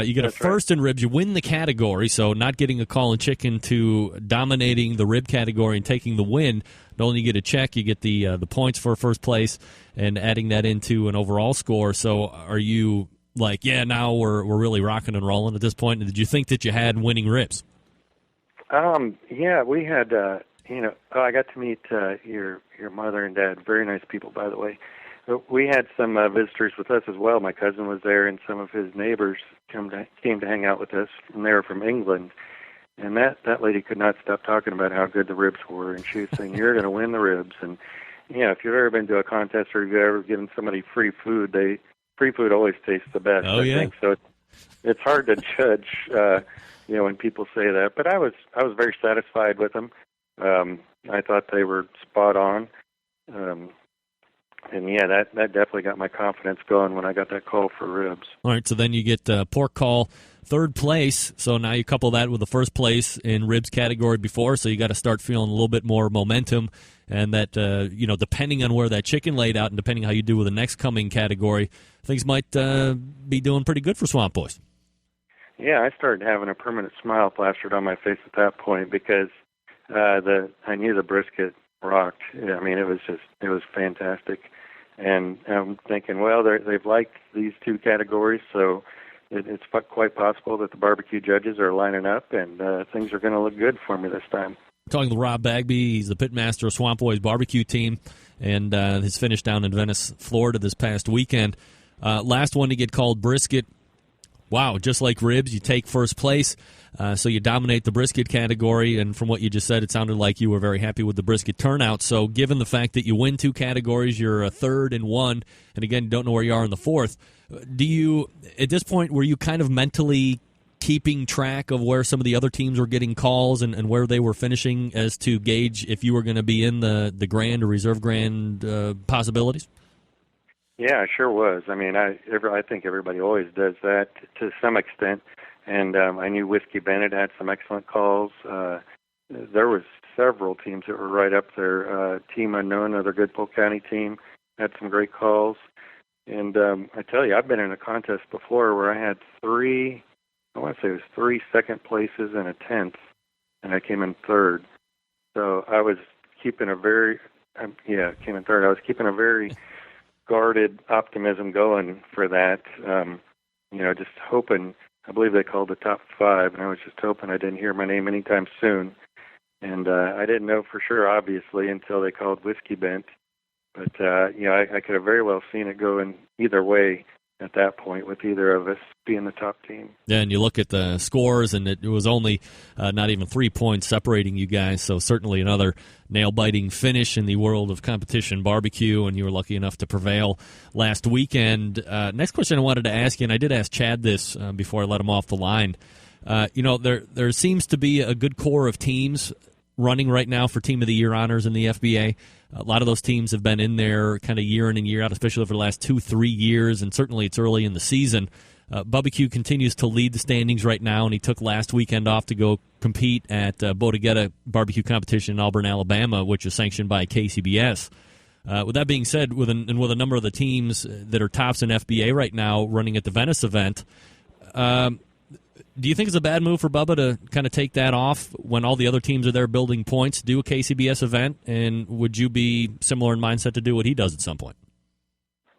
You get a first in ribs. You win the category. So not getting a call in chicken to dominating the rib category and taking the win. Not only you get a check, you get the points for first place and adding that into an overall score. So are you like, now we're really rocking and rolling at this point? And did you think that you had winning ribs? Yeah, we had. I got to meet your mother and dad. Very nice people, by the way. We had some visitors with us as well. My cousin was there, and some of his neighbors came to hang out with us, and they were from England. And that lady could not stop talking about how good the ribs were, and she was saying, "You're going to win the ribs." And if you've ever been to a contest or you've ever given somebody free food, free food always tastes the best. Oh, yeah. I think so. It's hard to judge, when people say that. But I was very satisfied with them. I thought they were spot on. That definitely got my confidence going when I got that call for ribs. All right, so then you get pork call third place. So now you couple that with the first place in ribs category before, so you got to start feeling a little bit more momentum. And that, depending on where that chicken laid out and depending how you do with the next coming category, things might be doing pretty good for Swamp Boys. Yeah, I started having a permanent smile plastered on my face at that point because I knew the brisket rocked. I mean, it was fantastic. And I'm thinking, well, they've liked these two categories, so it's quite possible that the barbecue judges are lining up, and things are going to look good for me this time. Talking to Rob Bagby, he's the pitmaster of Swamp Boys barbecue team, and his finish down in Venice, Florida this past weekend. Last one to get called brisket. Wow, just like ribs, you take first place, so you dominate the brisket category, and from what you just said, it sounded like you were very happy with the brisket turnout. So given the fact that you win two categories, you're a third in one, and again, you don't know where you are in the fourth, at this point, were you kind of mentally keeping track of where some of the other teams were getting calls and where they were finishing as to gauge if you were going to be in the grand or reserve grand possibilities? Yeah, I sure was. I mean, I think everybody always does that to some extent. And I knew Whiskey Bennett had some excellent calls. There was several teams that were right up there. Team Unknown, another good Polk County team, had some great calls. And I tell you, I've been in a contest before where I had three second places and a 10th. and I came in third. So I was keeping a very, came in third. I was keeping a very guarded optimism going for that. Just hoping. I believe they called the top 5, and I was just hoping I didn't hear my name anytime soon. And I didn't know for sure, obviously, until they called Whiskey Bent. But, I could have very well seen it going either way at that point, with either of us being the top team. Yeah, and you look at the scores, and it was only not even 3 points separating you guys, so certainly another nail-biting finish in the world of competition barbecue, and you were lucky enough to prevail last weekend. Next question I wanted to ask you, and I did ask Chad this before I let him off the line. There seems to be a good core of teams running right now for Team of the Year honors in the FBA. A lot of those teams have been in there kind of year in and year out, especially over the last 2-3 years, and certainly it's early in the season. Bubba Q continues to lead the standings right now, and he took last weekend off to go compete at Bodegetta Barbecue Competition in Auburn, Alabama, which is sanctioned by KCBS. With that being said, with a number of the teams that are tops in FBA right now running at the Venice event, do you think it's a bad move for Bubba to kind of take that off when all the other teams are there building points, do a KCBS event, and would you be similar in mindset to do what he does at some point?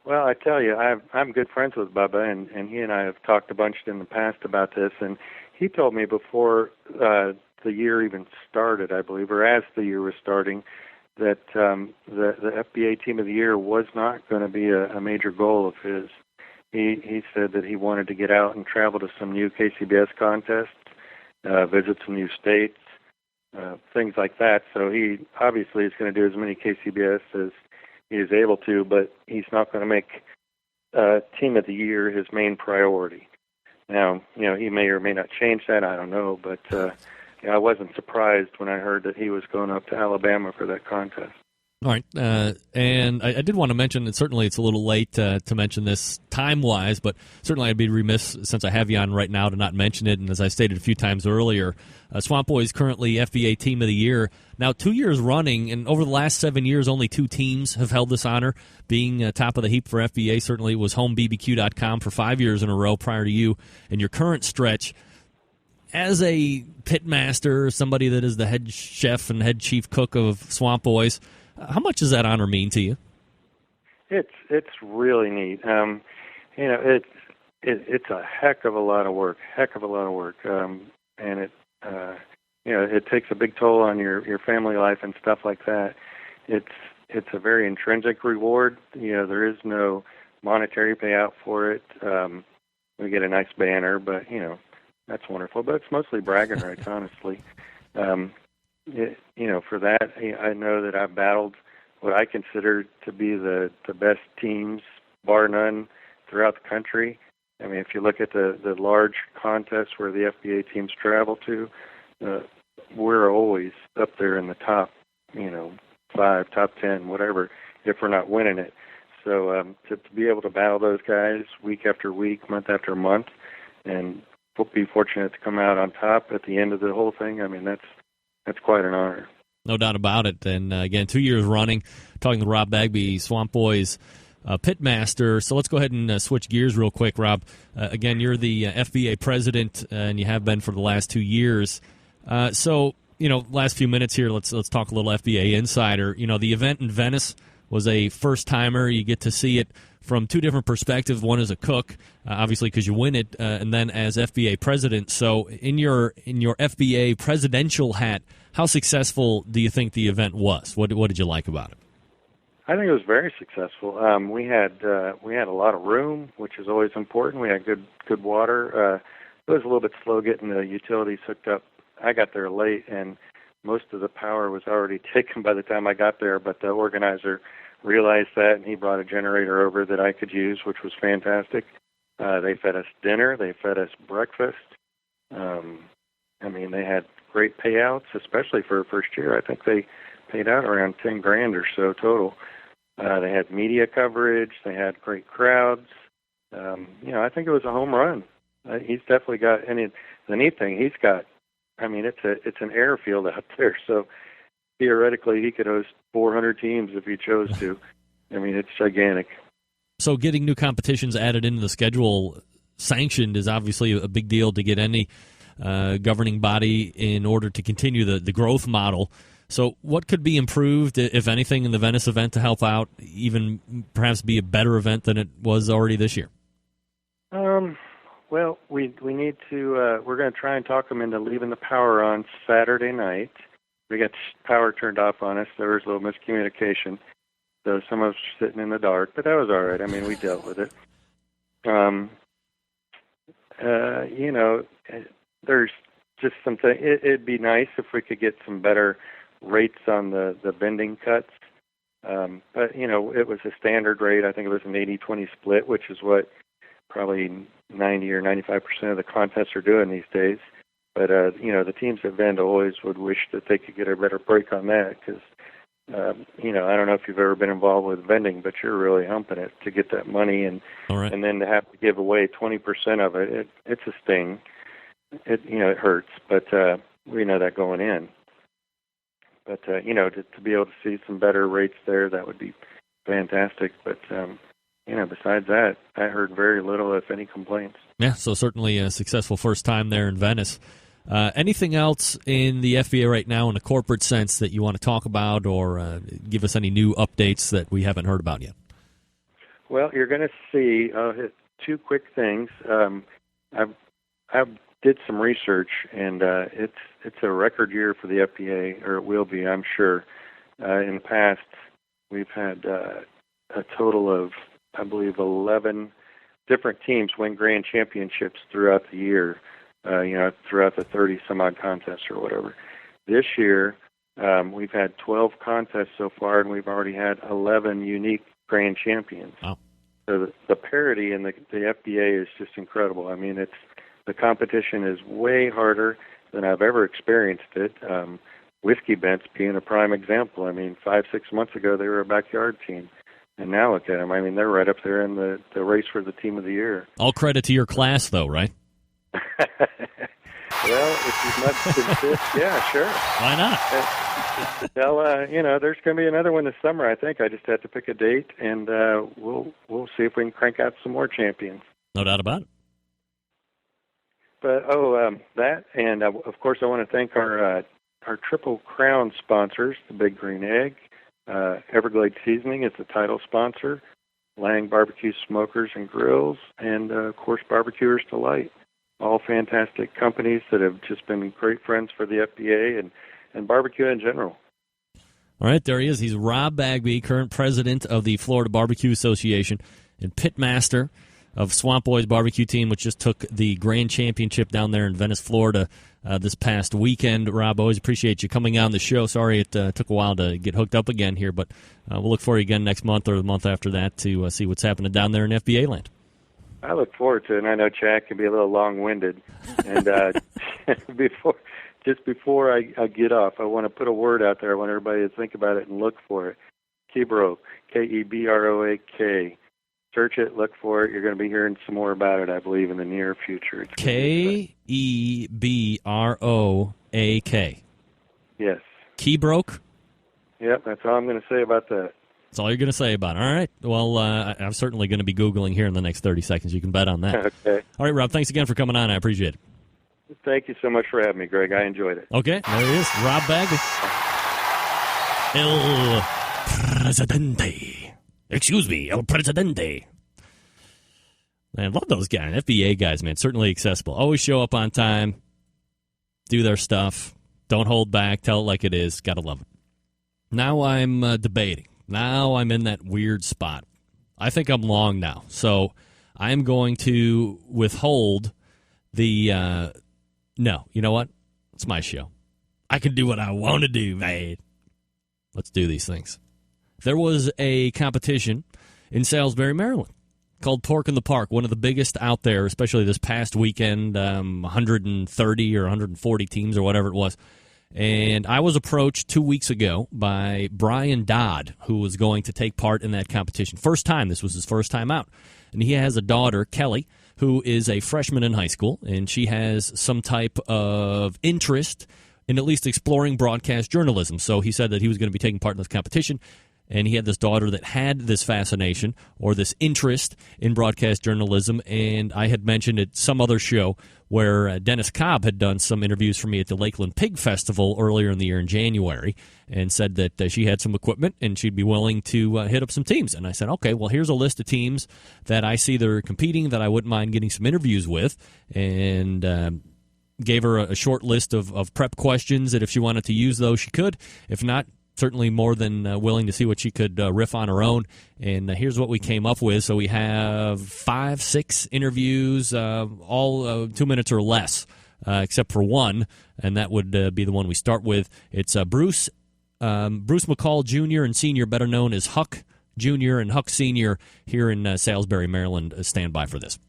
Well, I tell you, I'm good friends with Bubba, and he and I have talked a bunch in the past about this, and he told me before the year even started, I believe, or as the year was starting, that the FBA Team of the Year was not going to be a major goal of his. He said that he wanted to get out and travel to some new KCBS contests, visit some new states, things like that. So he obviously is going to do as many KCBS as he is able to, but he's not going to make Team of the Year his main priority. Now, he may or may not change that. I don't know, but I wasn't surprised when I heard that he was going up to Alabama for that contest. All right, and I did want to mention that certainly it's a little late to mention this time-wise, but certainly I'd be remiss, since I have you on right now, to not mention it. And as I stated a few times earlier, Swamp Boy is currently FBA Team of the Year. Now, 2 years running, and over the last 7 years, only 2 teams have held this honor. Being top of the heap for FBA certainly was HomeBBQ.com for 5 years in a row prior to you and your current stretch. As a pitmaster, somebody that is the head chef and head chief cook of Swamp Boys, how much does that honor mean to you? It's really neat. It's a heck of a lot of work, and it takes a big toll on your family life and stuff like that. It's a very intrinsic reward. There is no monetary payout for it. We get a nice banner, but that's wonderful. But it's mostly bragging rights, honestly. For that, I know that I've battled what I consider to be the best teams, bar none, throughout the country. I mean, if you look at the large contests where the FBA teams travel to, we're always up there in the top, 5, top 10, whatever, if we're not winning it. So to be able to battle those guys week after week, month after month, and be fortunate to come out on top at the end of the whole thing, I mean, that's quite an honor. No doubt about it. And again, 2 years running, talking to Rob Bagby, Swamp Boys pitmaster. So let's go ahead and switch gears real quick, Rob. Again, you're the FBA president, and you have been for the last 2 years. Last few minutes here, let's talk a little FBA insider. The event in Venice was a first-timer. You get to see it from 2 different perspectives. One as a cook, obviously because you win it, and then as FBA president. So in your FBA presidential hat, how successful do you think the event was? What did you like about it? I think it was very successful. We had a lot of room, which is always important. We had good water. It was a little bit slow getting the utilities hooked up. I got there late, and most of the power was already taken by the time I got there, but the organizer realized that, and he brought a generator over that I could use, which was fantastic. They fed us dinner. They fed us breakfast. They had great payouts, especially for a first year. I think they paid out around $10,000 or so total. They had media coverage. They had great crowds. I think it was a home run. He's definitely got, and the neat thing, he's got, it's an airfield out there, so theoretically he could host 400 teams if he chose to. It's gigantic. So getting new competitions added into the schedule sanctioned is obviously a big deal to get any governing body in order to continue the growth model. So what could be improved, if anything, in the Venice event to help out, even perhaps be a better event than it was already this year? Well, we need to. We're going to try and talk them into leaving the power on Saturday night. We got power turned off on us. There was a little miscommunication, so some of us were sitting in the dark, but that was all right. I mean, we dealt with it. There's just something. It'd be nice if we could get some better rates on the bending cuts. But, it was a standard rate. I think it was an 80-20 split, which is what probably 90 or 95% of the contests are doing these days. But, the teams at Bend always would wish that they could get a better break on that because, I don't know if you've ever been involved with vending, but you're really humping it to get that money. And and then to have to give away 20% of it, it's a sting. It hurts, but we know that going in. But, to be able to see some better rates there, that would be fantastic. But, besides that, I heard very little, if any, complaints. Yeah, so certainly a successful first time there in Venice. Anything else in the FBA right now in a corporate sense that you want to talk about or give us any new updates that we haven't heard about yet? Well, you're going to see two quick things. I did some research, and it's a record year for the FBA, or it will be, I'm sure. In the past, we've had a total of, I believe, 11 different teams win grand championships throughout the year, throughout the 30-some-odd contests or whatever. This year, we've had 12 contests so far, and we've already had 11 unique grand champions. Wow. So the parity in the FBA is just incredible. I mean, the competition is way harder than I've ever experienced it. Whiskey Bents being a prime example. I mean, 5-6 months ago, they were a backyard team. And now look at them. I mean, they're right up there in the race for the team of the year. All credit to your class, though, right? Well, if you've not insist, yeah, sure. Why not? Well, there's going to be another one this summer, I think. I just have to pick a date, and we'll see if we can crank out some more champions. No doubt about it. But, that, and of course I want to thank our Triple Crown sponsors, the Big Green Egg, Everglades Seasoning is the title sponsor, Lang Barbecue Smokers and Grills, and, of course, Barbecuers Delight. All fantastic companies that have just been great friends for the FBA and barbecue in general. All right, there he is. He's Rob Bagby, current president of the Florida Barbecue Association and pitmaster of Swamp Boys barbecue team, which just took the grand championship down there in Venice, Florida this past weekend. Rob, always appreciate you coming on the show. Sorry it took a while to get hooked up again here, but we'll look for you again next month or the month after that to see what's happening down there in FBA land. I look forward to it, and I know Chad can be a little long-winded. And before I get off, I want to put a word out there. I want everybody to think about it and look for it. Kebroak, Kebroak. Search it, look for it. You're going to be hearing some more about it, I believe, in the near future. Kebroak. Yes. Kebroak? Yep, that's all I'm going to say about that. That's all you're going to say about it. All right. Well, I'm certainly going to be Googling here in the next 30 seconds. You can bet on that. Okay. All right, Rob, thanks again for coming on. I appreciate it. Thank you so much for having me, Greg. I enjoyed it. Okay, there he is, Rob Bagby. El Presidente. Excuse me, El Presidente. Man, I love those guys. FBA guys, man. Certainly accessible. Always show up on time. Do their stuff. Don't hold back. Tell it like it is. Gotta love it. Now I'm debating. Now I'm in that weird spot. I think I'm long now. So I'm going to withhold the... No, you know what? It's my show. I can do what I want to do, man. Let's do these things. There was a competition in Sailsbury, Maryland, called Pork in the Park, one of the biggest out there, especially this past weekend, 130 or 140 teams or whatever it was. And I was approached 2 weeks ago by Brian Dodd, who was going to take part in that competition. First time. This was his first time out. And he has a daughter, Kelly, who is a freshman in high school, and she has some type of interest in at least exploring broadcast journalism. So he said that he was going to be taking part in this competition. and he had this daughter that had this fascination or this interest in broadcast journalism, and I had mentioned at some other show where Dennis Cobb had done some interviews for me at the Lakeland Pig Festival earlier in the year in January, and said that she had some equipment and she'd be willing to hit up some teams. And I said, okay, well, here's a list of teams that I see that are competing that I wouldn't mind getting some interviews with, and gave her a short list of prep questions that if she wanted to use those, she could. If not, certainly more than willing to see what she could riff on her own. And here's what we came up with. So we have 5-6 interviews, all 2 minutes or less, except for one, and that would be the one we start with. It's Bruce McCall Jr. and Sr., better known as Huck Jr. and Huck Sr. here in Sailsbury, Maryland. Stand by for this.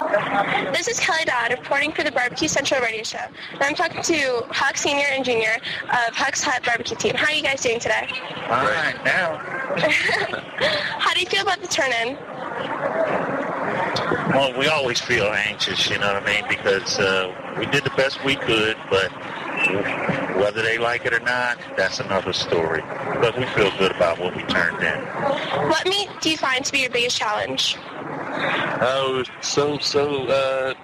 This is Kelly Dodd reporting for the Barbecue Central radio show. And I'm talking to Huck Sr. and Jr. of Huck's Hut Barbecue Team. How are you guys doing today? All right, now. How do you feel about the turn-in? Well, we always feel anxious, you know what I mean, because we did the best we could, but whether they like it or not, that's another story. But we feel good about what we turned in. What meat do you find to be your biggest challenge? Oh, so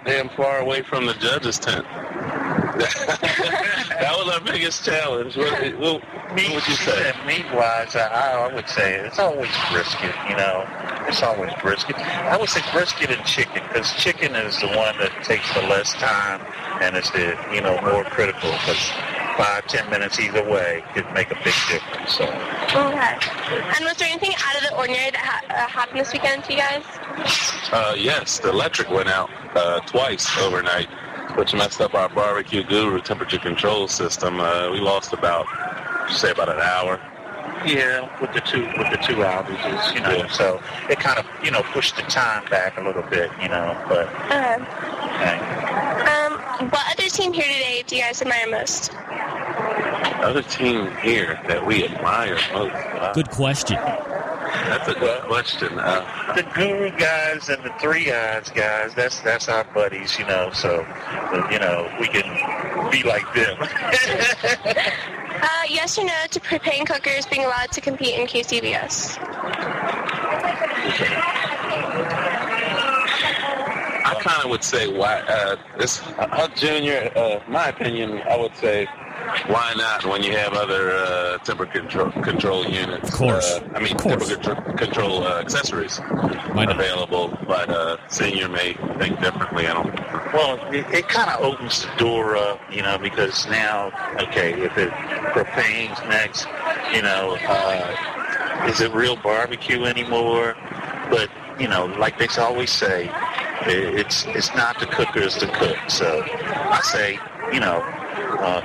damn far away from the judges' tent. That was our biggest challenge. What would you say? Meat-wise, I would say it's always brisket, you know. It's always brisket. I would say brisket and chicken, because chicken is the one that takes the less time and is the, more critical, because 5-10 minutes either way could make a big difference. So. Okay. And was there anything out of the ordinary that happened this weekend to you guys? Yes, the electric went out twice overnight, which messed up our Barbecue Guru temperature control system. We lost about an hour. Yeah, with the two outages, so it kind of, pushed the time back a little bit, but. What other team here today do you guys admire most? Other team here that we admire most. Good question. That's a good question. The Guru guys and the 3 Odds guys, that's our buddies, so, we can be like them. Yes or no to propane cookers being allowed to compete in KCBS? I kind of would say why. This Huck Jr., my opinion, I would say why not when you have other temperature control units? Of course. Temperature control accessories available, but Senior may think differently. I don't. Well, it kind of opens the door up, because now, okay, if propane's next, is it real barbecue anymore? But, like they always say, it's not the cooker, it's the cook. So I say,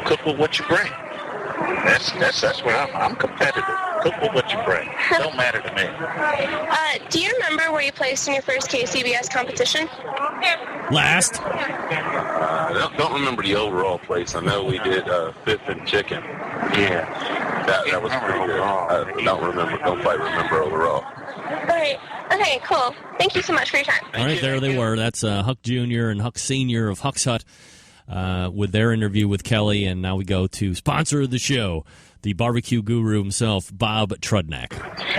cook with what you bring. That's where I'm competitive. Cook with what you bring. Don't matter to me. Do you remember where you placed in your first KCBS competition? Last. I don't remember the overall place. I know we did 5th in chicken. Yeah. That was pretty good. Don't quite remember overall. All right. Okay, cool. Thank you so much for your time. All right, there they were. That's Huck Jr. and Huck Sr. of Huck's Hut with their interview with Kelly. And now we go to sponsor of the show, the barbecue guru himself, Bob Trudnak.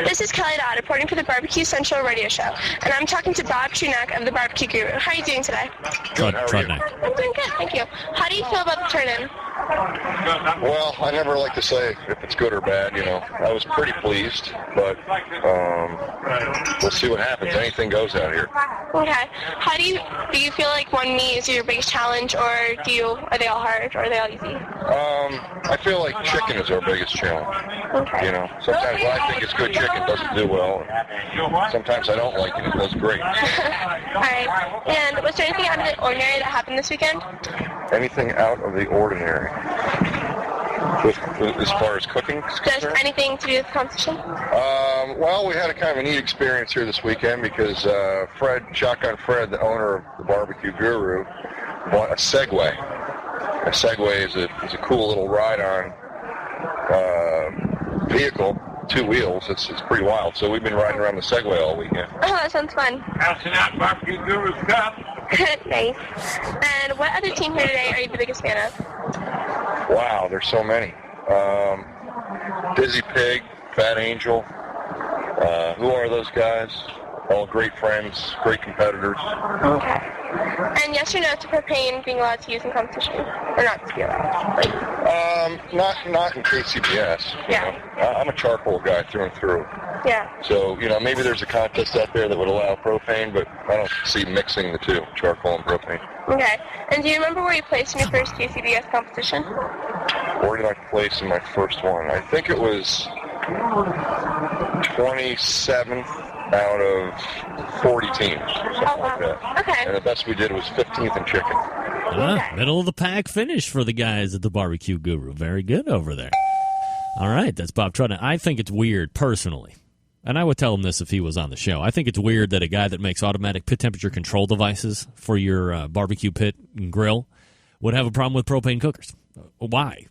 This is Kelly Dodd reporting for the Barbecue Central radio show. And I'm talking to Bob Trudnak of the Barbecue Guru. How are you doing today? Trudnak. I'm doing good, thank you. How do you feel about the turn-in? Well, I never like to say if it's good or bad, I was pretty pleased, but we'll see what happens. Anything goes out here. Okay. How do you feel like one meat is your biggest challenge, or are they all hard, or are they all easy? I feel like chicken is our biggest challenge. Okay. Sometimes when I think it's good chicken, it doesn't do well. Sometimes I don't like it, it does great. All right. And was there anything out of the ordinary that happened this weekend? Anything out of the ordinary? As far as cooking is concerned? Does anything to do with the competition? Well, we had a kind of a neat experience here this weekend because Shotgun Fred, the owner of the Barbecue Guru, bought a Segway. A Segway is a cool little ride-on vehicle, 2 wheels. It's pretty wild. So we've been riding around the Segway all weekend. Oh, that sounds fun. Passing out Barbecue Guru's cup. Nice. And what other team here today are you the biggest fan of? Wow, there's so many. Dizzy Pig, Fat Angel, Who are those guys? All great friends, great competitors. Okay. And yes or no to propane being allowed to use in competition? Or not to be allowed? Not in KCBS. Yeah. I'm a charcoal guy through and through. Yeah. So, maybe there's a contest out there that would allow propane, but I don't see mixing the two, charcoal and propane. Okay. And do you remember where you placed in your first KCBS competition? Where did I place in my first one? I think it was 27th out of 40 teams, something like that. Okay. And the best we did was 15th in chicken. Middle of the pack finish for the guys at the Barbecue Guru. Very good over there. All right, that's Bob Trudden. I think it's weird, personally, and I would tell him this if he was on the show. I think it's weird that a guy that makes automatic pit temperature control devices for your barbecue pit and grill would have a problem with propane cookers. Why?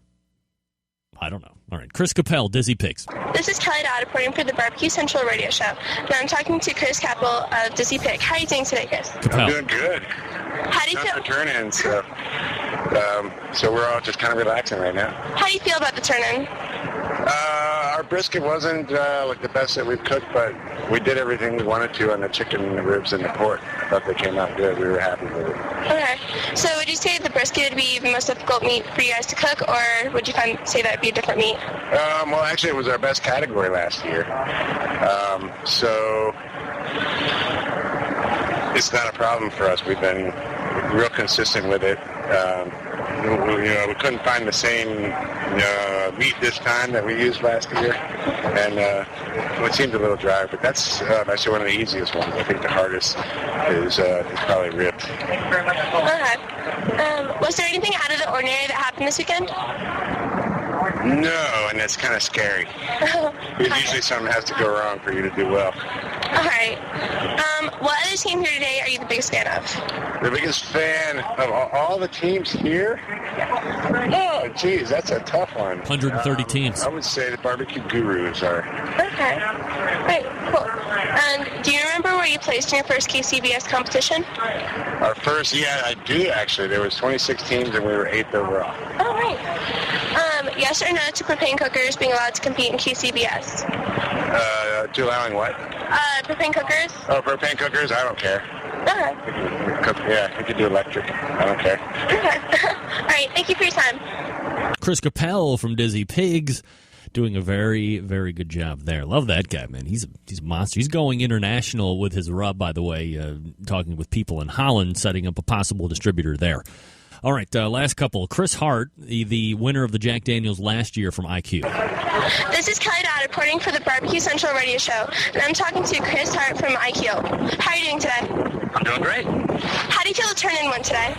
I don't know. All right, Chris Capel, Dizzy Pigs. This is Kelly Dodd reporting for the Barbecue Central radio show. Now I'm talking to Chris Capel of Dizzy Pig. How are you doing today, Chris? Capel. I'm doing good. How do you feel? The turn-in, so we're all just kind of relaxing right now. How do you feel about the turn-in? Our brisket wasn't like the best that we've cooked, but we did everything we wanted to on the chicken, the ribs, and the pork. I thought they came out good. We were happy with it. Okay. So would you say the brisket would be the most difficult meat for you guys to cook, or would you say that would be a different meat? Well, actually, it was our best category last year. So it's not a problem for us. We've been real consistent with it. We couldn't find the same meat this time that we used last year, and it seemed a little dry, but that's actually one of the easiest ones. I think the hardest is probably ribs. Okay. Was there anything out of the ordinary that happened this weekend? No, and it's kind of scary. Usually something has to go wrong for you to do well. All right. What other team here today are you the biggest fan of? The biggest fan of all the teams here? Oh, geez, that's a tough one. 130 teams. I would say the Barbecue Gurus are. Okay. All right, cool. And do you remember where you placed in your first KCBS competition? Our first, yeah, I do actually. There was 26 teams and we were 8th overall. Oh, right. Yes or no to propane cookers being allowed to compete in QCBS? To allowing what? Propane cookers. Oh, propane cookers? I don't care. Okay. We could do electric. I don't care. Okay. All right, thank you for your time. Chris Capel from Dizzy Pigs doing a very, very good job there. Love that guy, man. He's a monster. He's going international with his rub, by the way, talking with people in Holland, setting up a possible distributor there. All right, last couple. Chris Hart, the winner of the Jack Daniels last year from IQ. This is Kelly Dodd reporting for the Barbecue Central radio show, and I'm talking to Chris Hart from IQ. How are you doing today? I'm doing great. How do you feel the turn-in went today?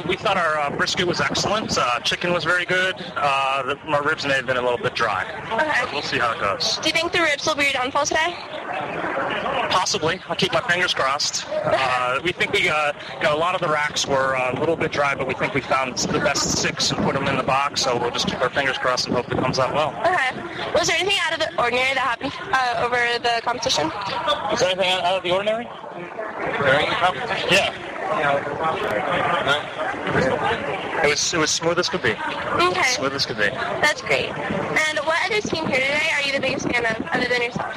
We thought our brisket was excellent. Chicken was very good. My ribs may have been a little bit dry. Okay. But we'll see how it goes. Do you think the ribs will be your downfall today? Possibly. I'll keep my fingers crossed. We think we got a lot of the racks were a little bit dry, but we think we found the best 6 and put them in the box, so we'll just keep our fingers crossed and hope it comes out well. Okay. Was there anything out of the ordinary that happened over the competition? Was there anything out of the ordinary? During the competition? Yeah. It was smooth as could be. Okay. Smooth as could be. That's great. And what other team here today are you the biggest fan of, other than yourself?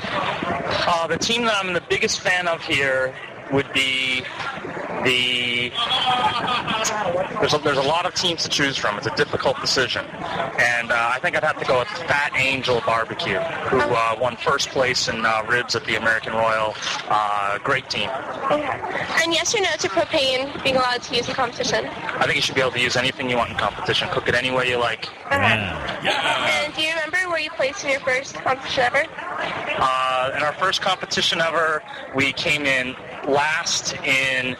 The team that I'm the biggest fan of here would be there's a lot of teams to choose from. It's a difficult decision, and I think I'd have to go with Fat Angel Barbecue, who won first place in ribs at the American Royal. Great team. Okay. And yes or no to propane being allowed to use in competition? I think you should be able to use anything you want in competition. Cook it any way you like. Okay. And do you remember where you placed in your first competition ever? In our first competition ever, we came in last in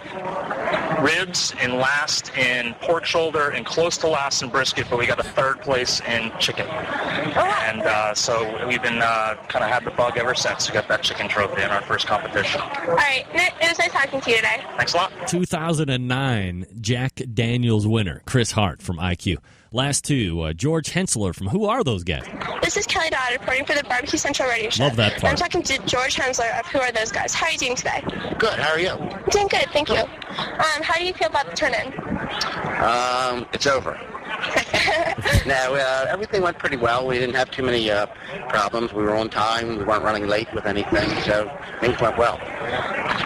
ribs and last in pork shoulder and close to last in brisket, but we got a 3rd place in chicken. And so we've been kind of had the bug ever since. We got that chicken trophy in our first competition. All right. It was nice talking to you today. Thanks a lot. 2009 Jack Daniels winner, Chris Hart from IQ. Last 2, George Hensler from Who Are Those Guys? This is Kelly Dodd reporting for the Barbecue Central radio show. Love that part. I'm talking to George Hensler of Who Are Those Guys. How are you doing today? Good. How are you? I'm doing good, thank you. How do you feel about the turn-in? It's over. No, everything went pretty well. We didn't have too many problems. We were on time. We weren't running late with anything, so things went well.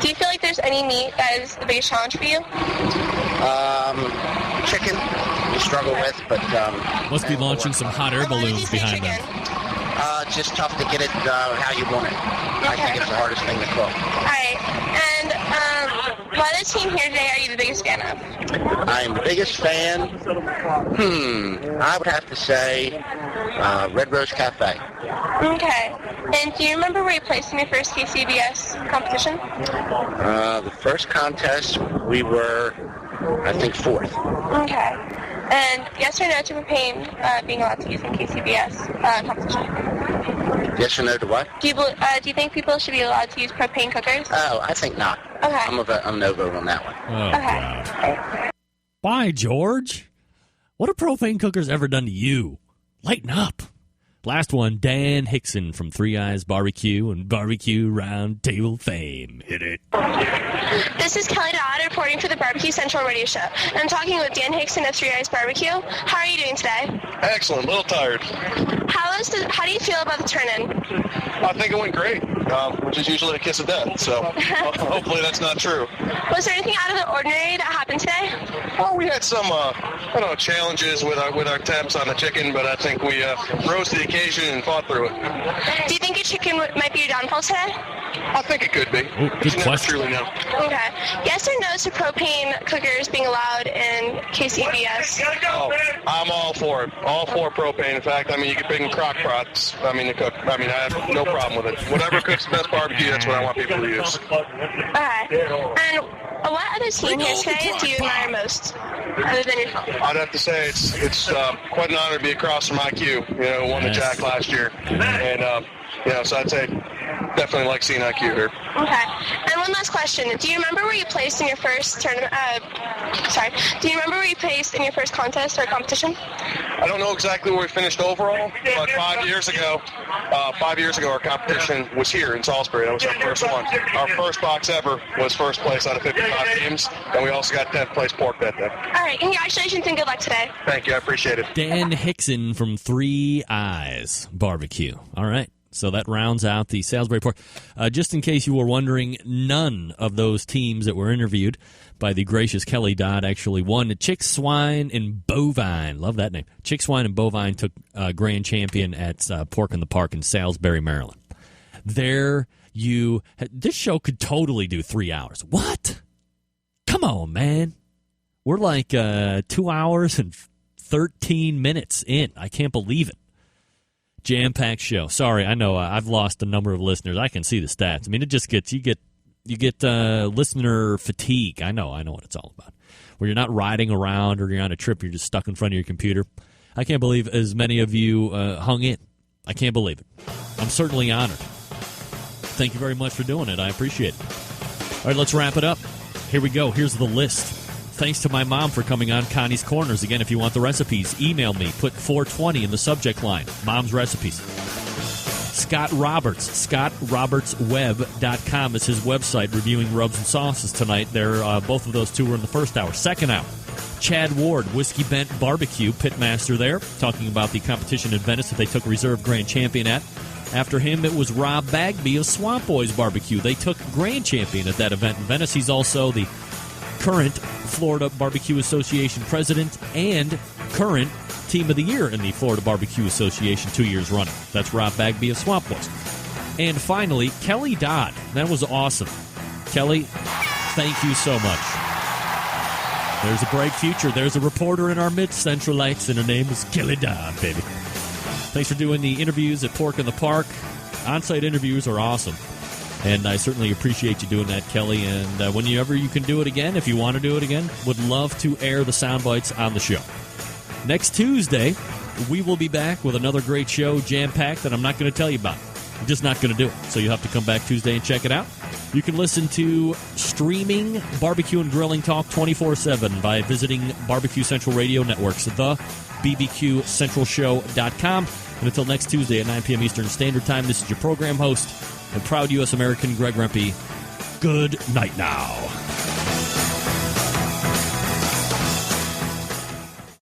Do you feel like there's any meat that is the biggest challenge for you? Chicken, we struggle with, but... Must be launching some hot air balloons behind them. It's just tough to get it how you want it. Okay. I think it's the hardest thing to cook. All right. And what other team here today are you the biggest fan of? I am the biggest fan, I would have to say Red Rose Cafe. Okay. And do you remember where you placed in your first KCBS competition? The first contest, we were, I think, 4th. Okay. And yes or no to propane being allowed to use in KCBS competition? Yes or no to what? Do you think people should be allowed to use propane cookers? Oh, I think not. Okay. I'm no vote on that one. Oh, Okay. God. Bye, George. What have propane cookers ever done to you? Lighten up. Last one, Dan Hickson from Three Eyes Barbecue and Barbecue Round Table fame. Hit it. This is Kelly Dodd reporting for the Barbecue Central Radio Show. I'm talking with Dan Hickson of Three Eyes Barbecue. How are you doing today? Excellent. A little tired. How do you feel about the turn-in? I think it went great, which is usually a kiss of death. So hopefully that's not true. Was there anything out of the ordinary that happened today? Well, we had some, challenges with our temps on the chicken, but I think we rose to the occasion and fought through it. Do you think your chicken might be your downfall today? I think it could be. Good You never truly know. Okay. Yes or no to propane cookers being allowed in KCBS? Oh, I'm all for it. All for propane. In fact, you can bring crock pots, to cook. I have no problem with it. Whatever cooks the best barbecue, that's what I want people to use. Okay. And what other team here today do you admire most, other than yourself? I'd have to say it's quite an honor to be across from IQ. Who won the Jack last year, and so I'd say definitely like seeing IQ here. Okay. And one last question: do you remember where you placed in your first tournament? Do you remember where you placed in your first contest or competition? I don't know exactly where we finished overall, but 5 years ago, our competition was here in Sailsbury. That was our first one. Our first box ever was first place out of 55 teams, and we also got 10th place pork that day. All right. Congratulations and good luck today. Thank you. I appreciate it. Dan Hickson from Three Eyes Barbecue. All right. So that rounds out the Sailsbury pork. Just in case you were wondering, none of those teams that were interviewed by the gracious Kelly Dodd actually won. Chick, Swine, and Bovine. Love that name. Chick, Swine, and Bovine took grand champion at Pork in the Park in Sailsbury, Maryland. This show could totally do 3 hours. What? Come on, man. We're like 2 hours and 13 minutes in. I can't believe it. Jam-packed show. Sorry, I know I've lost a number of listeners. I can see the stats. It just gets you get listener fatigue. I know what it's all about. Where you're not riding around or you're on a trip, you're just stuck in front of your computer. I can't believe as many of you hung in. I can't believe it. I'm certainly honored. Thank you very much for doing it. I appreciate it. All right, let's wrap it up. Here we go. Here's the list. Thanks to my mom for coming on Connie's Corners. Again, if you want the recipes, email me. Put 420 in the subject line. Mom's recipes. Scott Roberts. ScottRobertsWeb.com is his website, reviewing rubs and sauces tonight. Both of those two were in the first hour. Second hour, Chad Ward, Whiskey Bent Barbecue, pitmaster there, talking about the competition in Venice that they took reserve grand champion at. After him, it was Rob Bagby of Swamp Boys Barbecue. They took grand champion at that event in Venice. He's also the current Florida Barbecue Association president and current Team of the Year in the Florida Barbecue Association 2 years running. That's Rob Bagby of Swamp Boys. And finally, Kelly Dodd. That was awesome. Kelly, thank you so much. There's a bright future. There's a reporter in our midst, Centralites, and her name is Kelly Dodd, baby. Thanks for doing the interviews at Pork in the Park. On-site interviews are awesome. And I certainly appreciate you doing that, Kelly. And whenever you can do it again, if you want to do it again, would love to air the sound bites on the show. Next Tuesday, we will be back with another great show, jam-packed, that I'm not going to tell you about. I'm just not going to do it. So you'll have to come back Tuesday and check it out. You can listen to streaming barbecue and grilling talk 24/7 by visiting Barbecue Central Radio Networks, the bbqcentralshow.com. And until next Tuesday at 9 p.m. Eastern Standard Time, this is your program host and proud U.S. American, Greg Rempe. Good night now.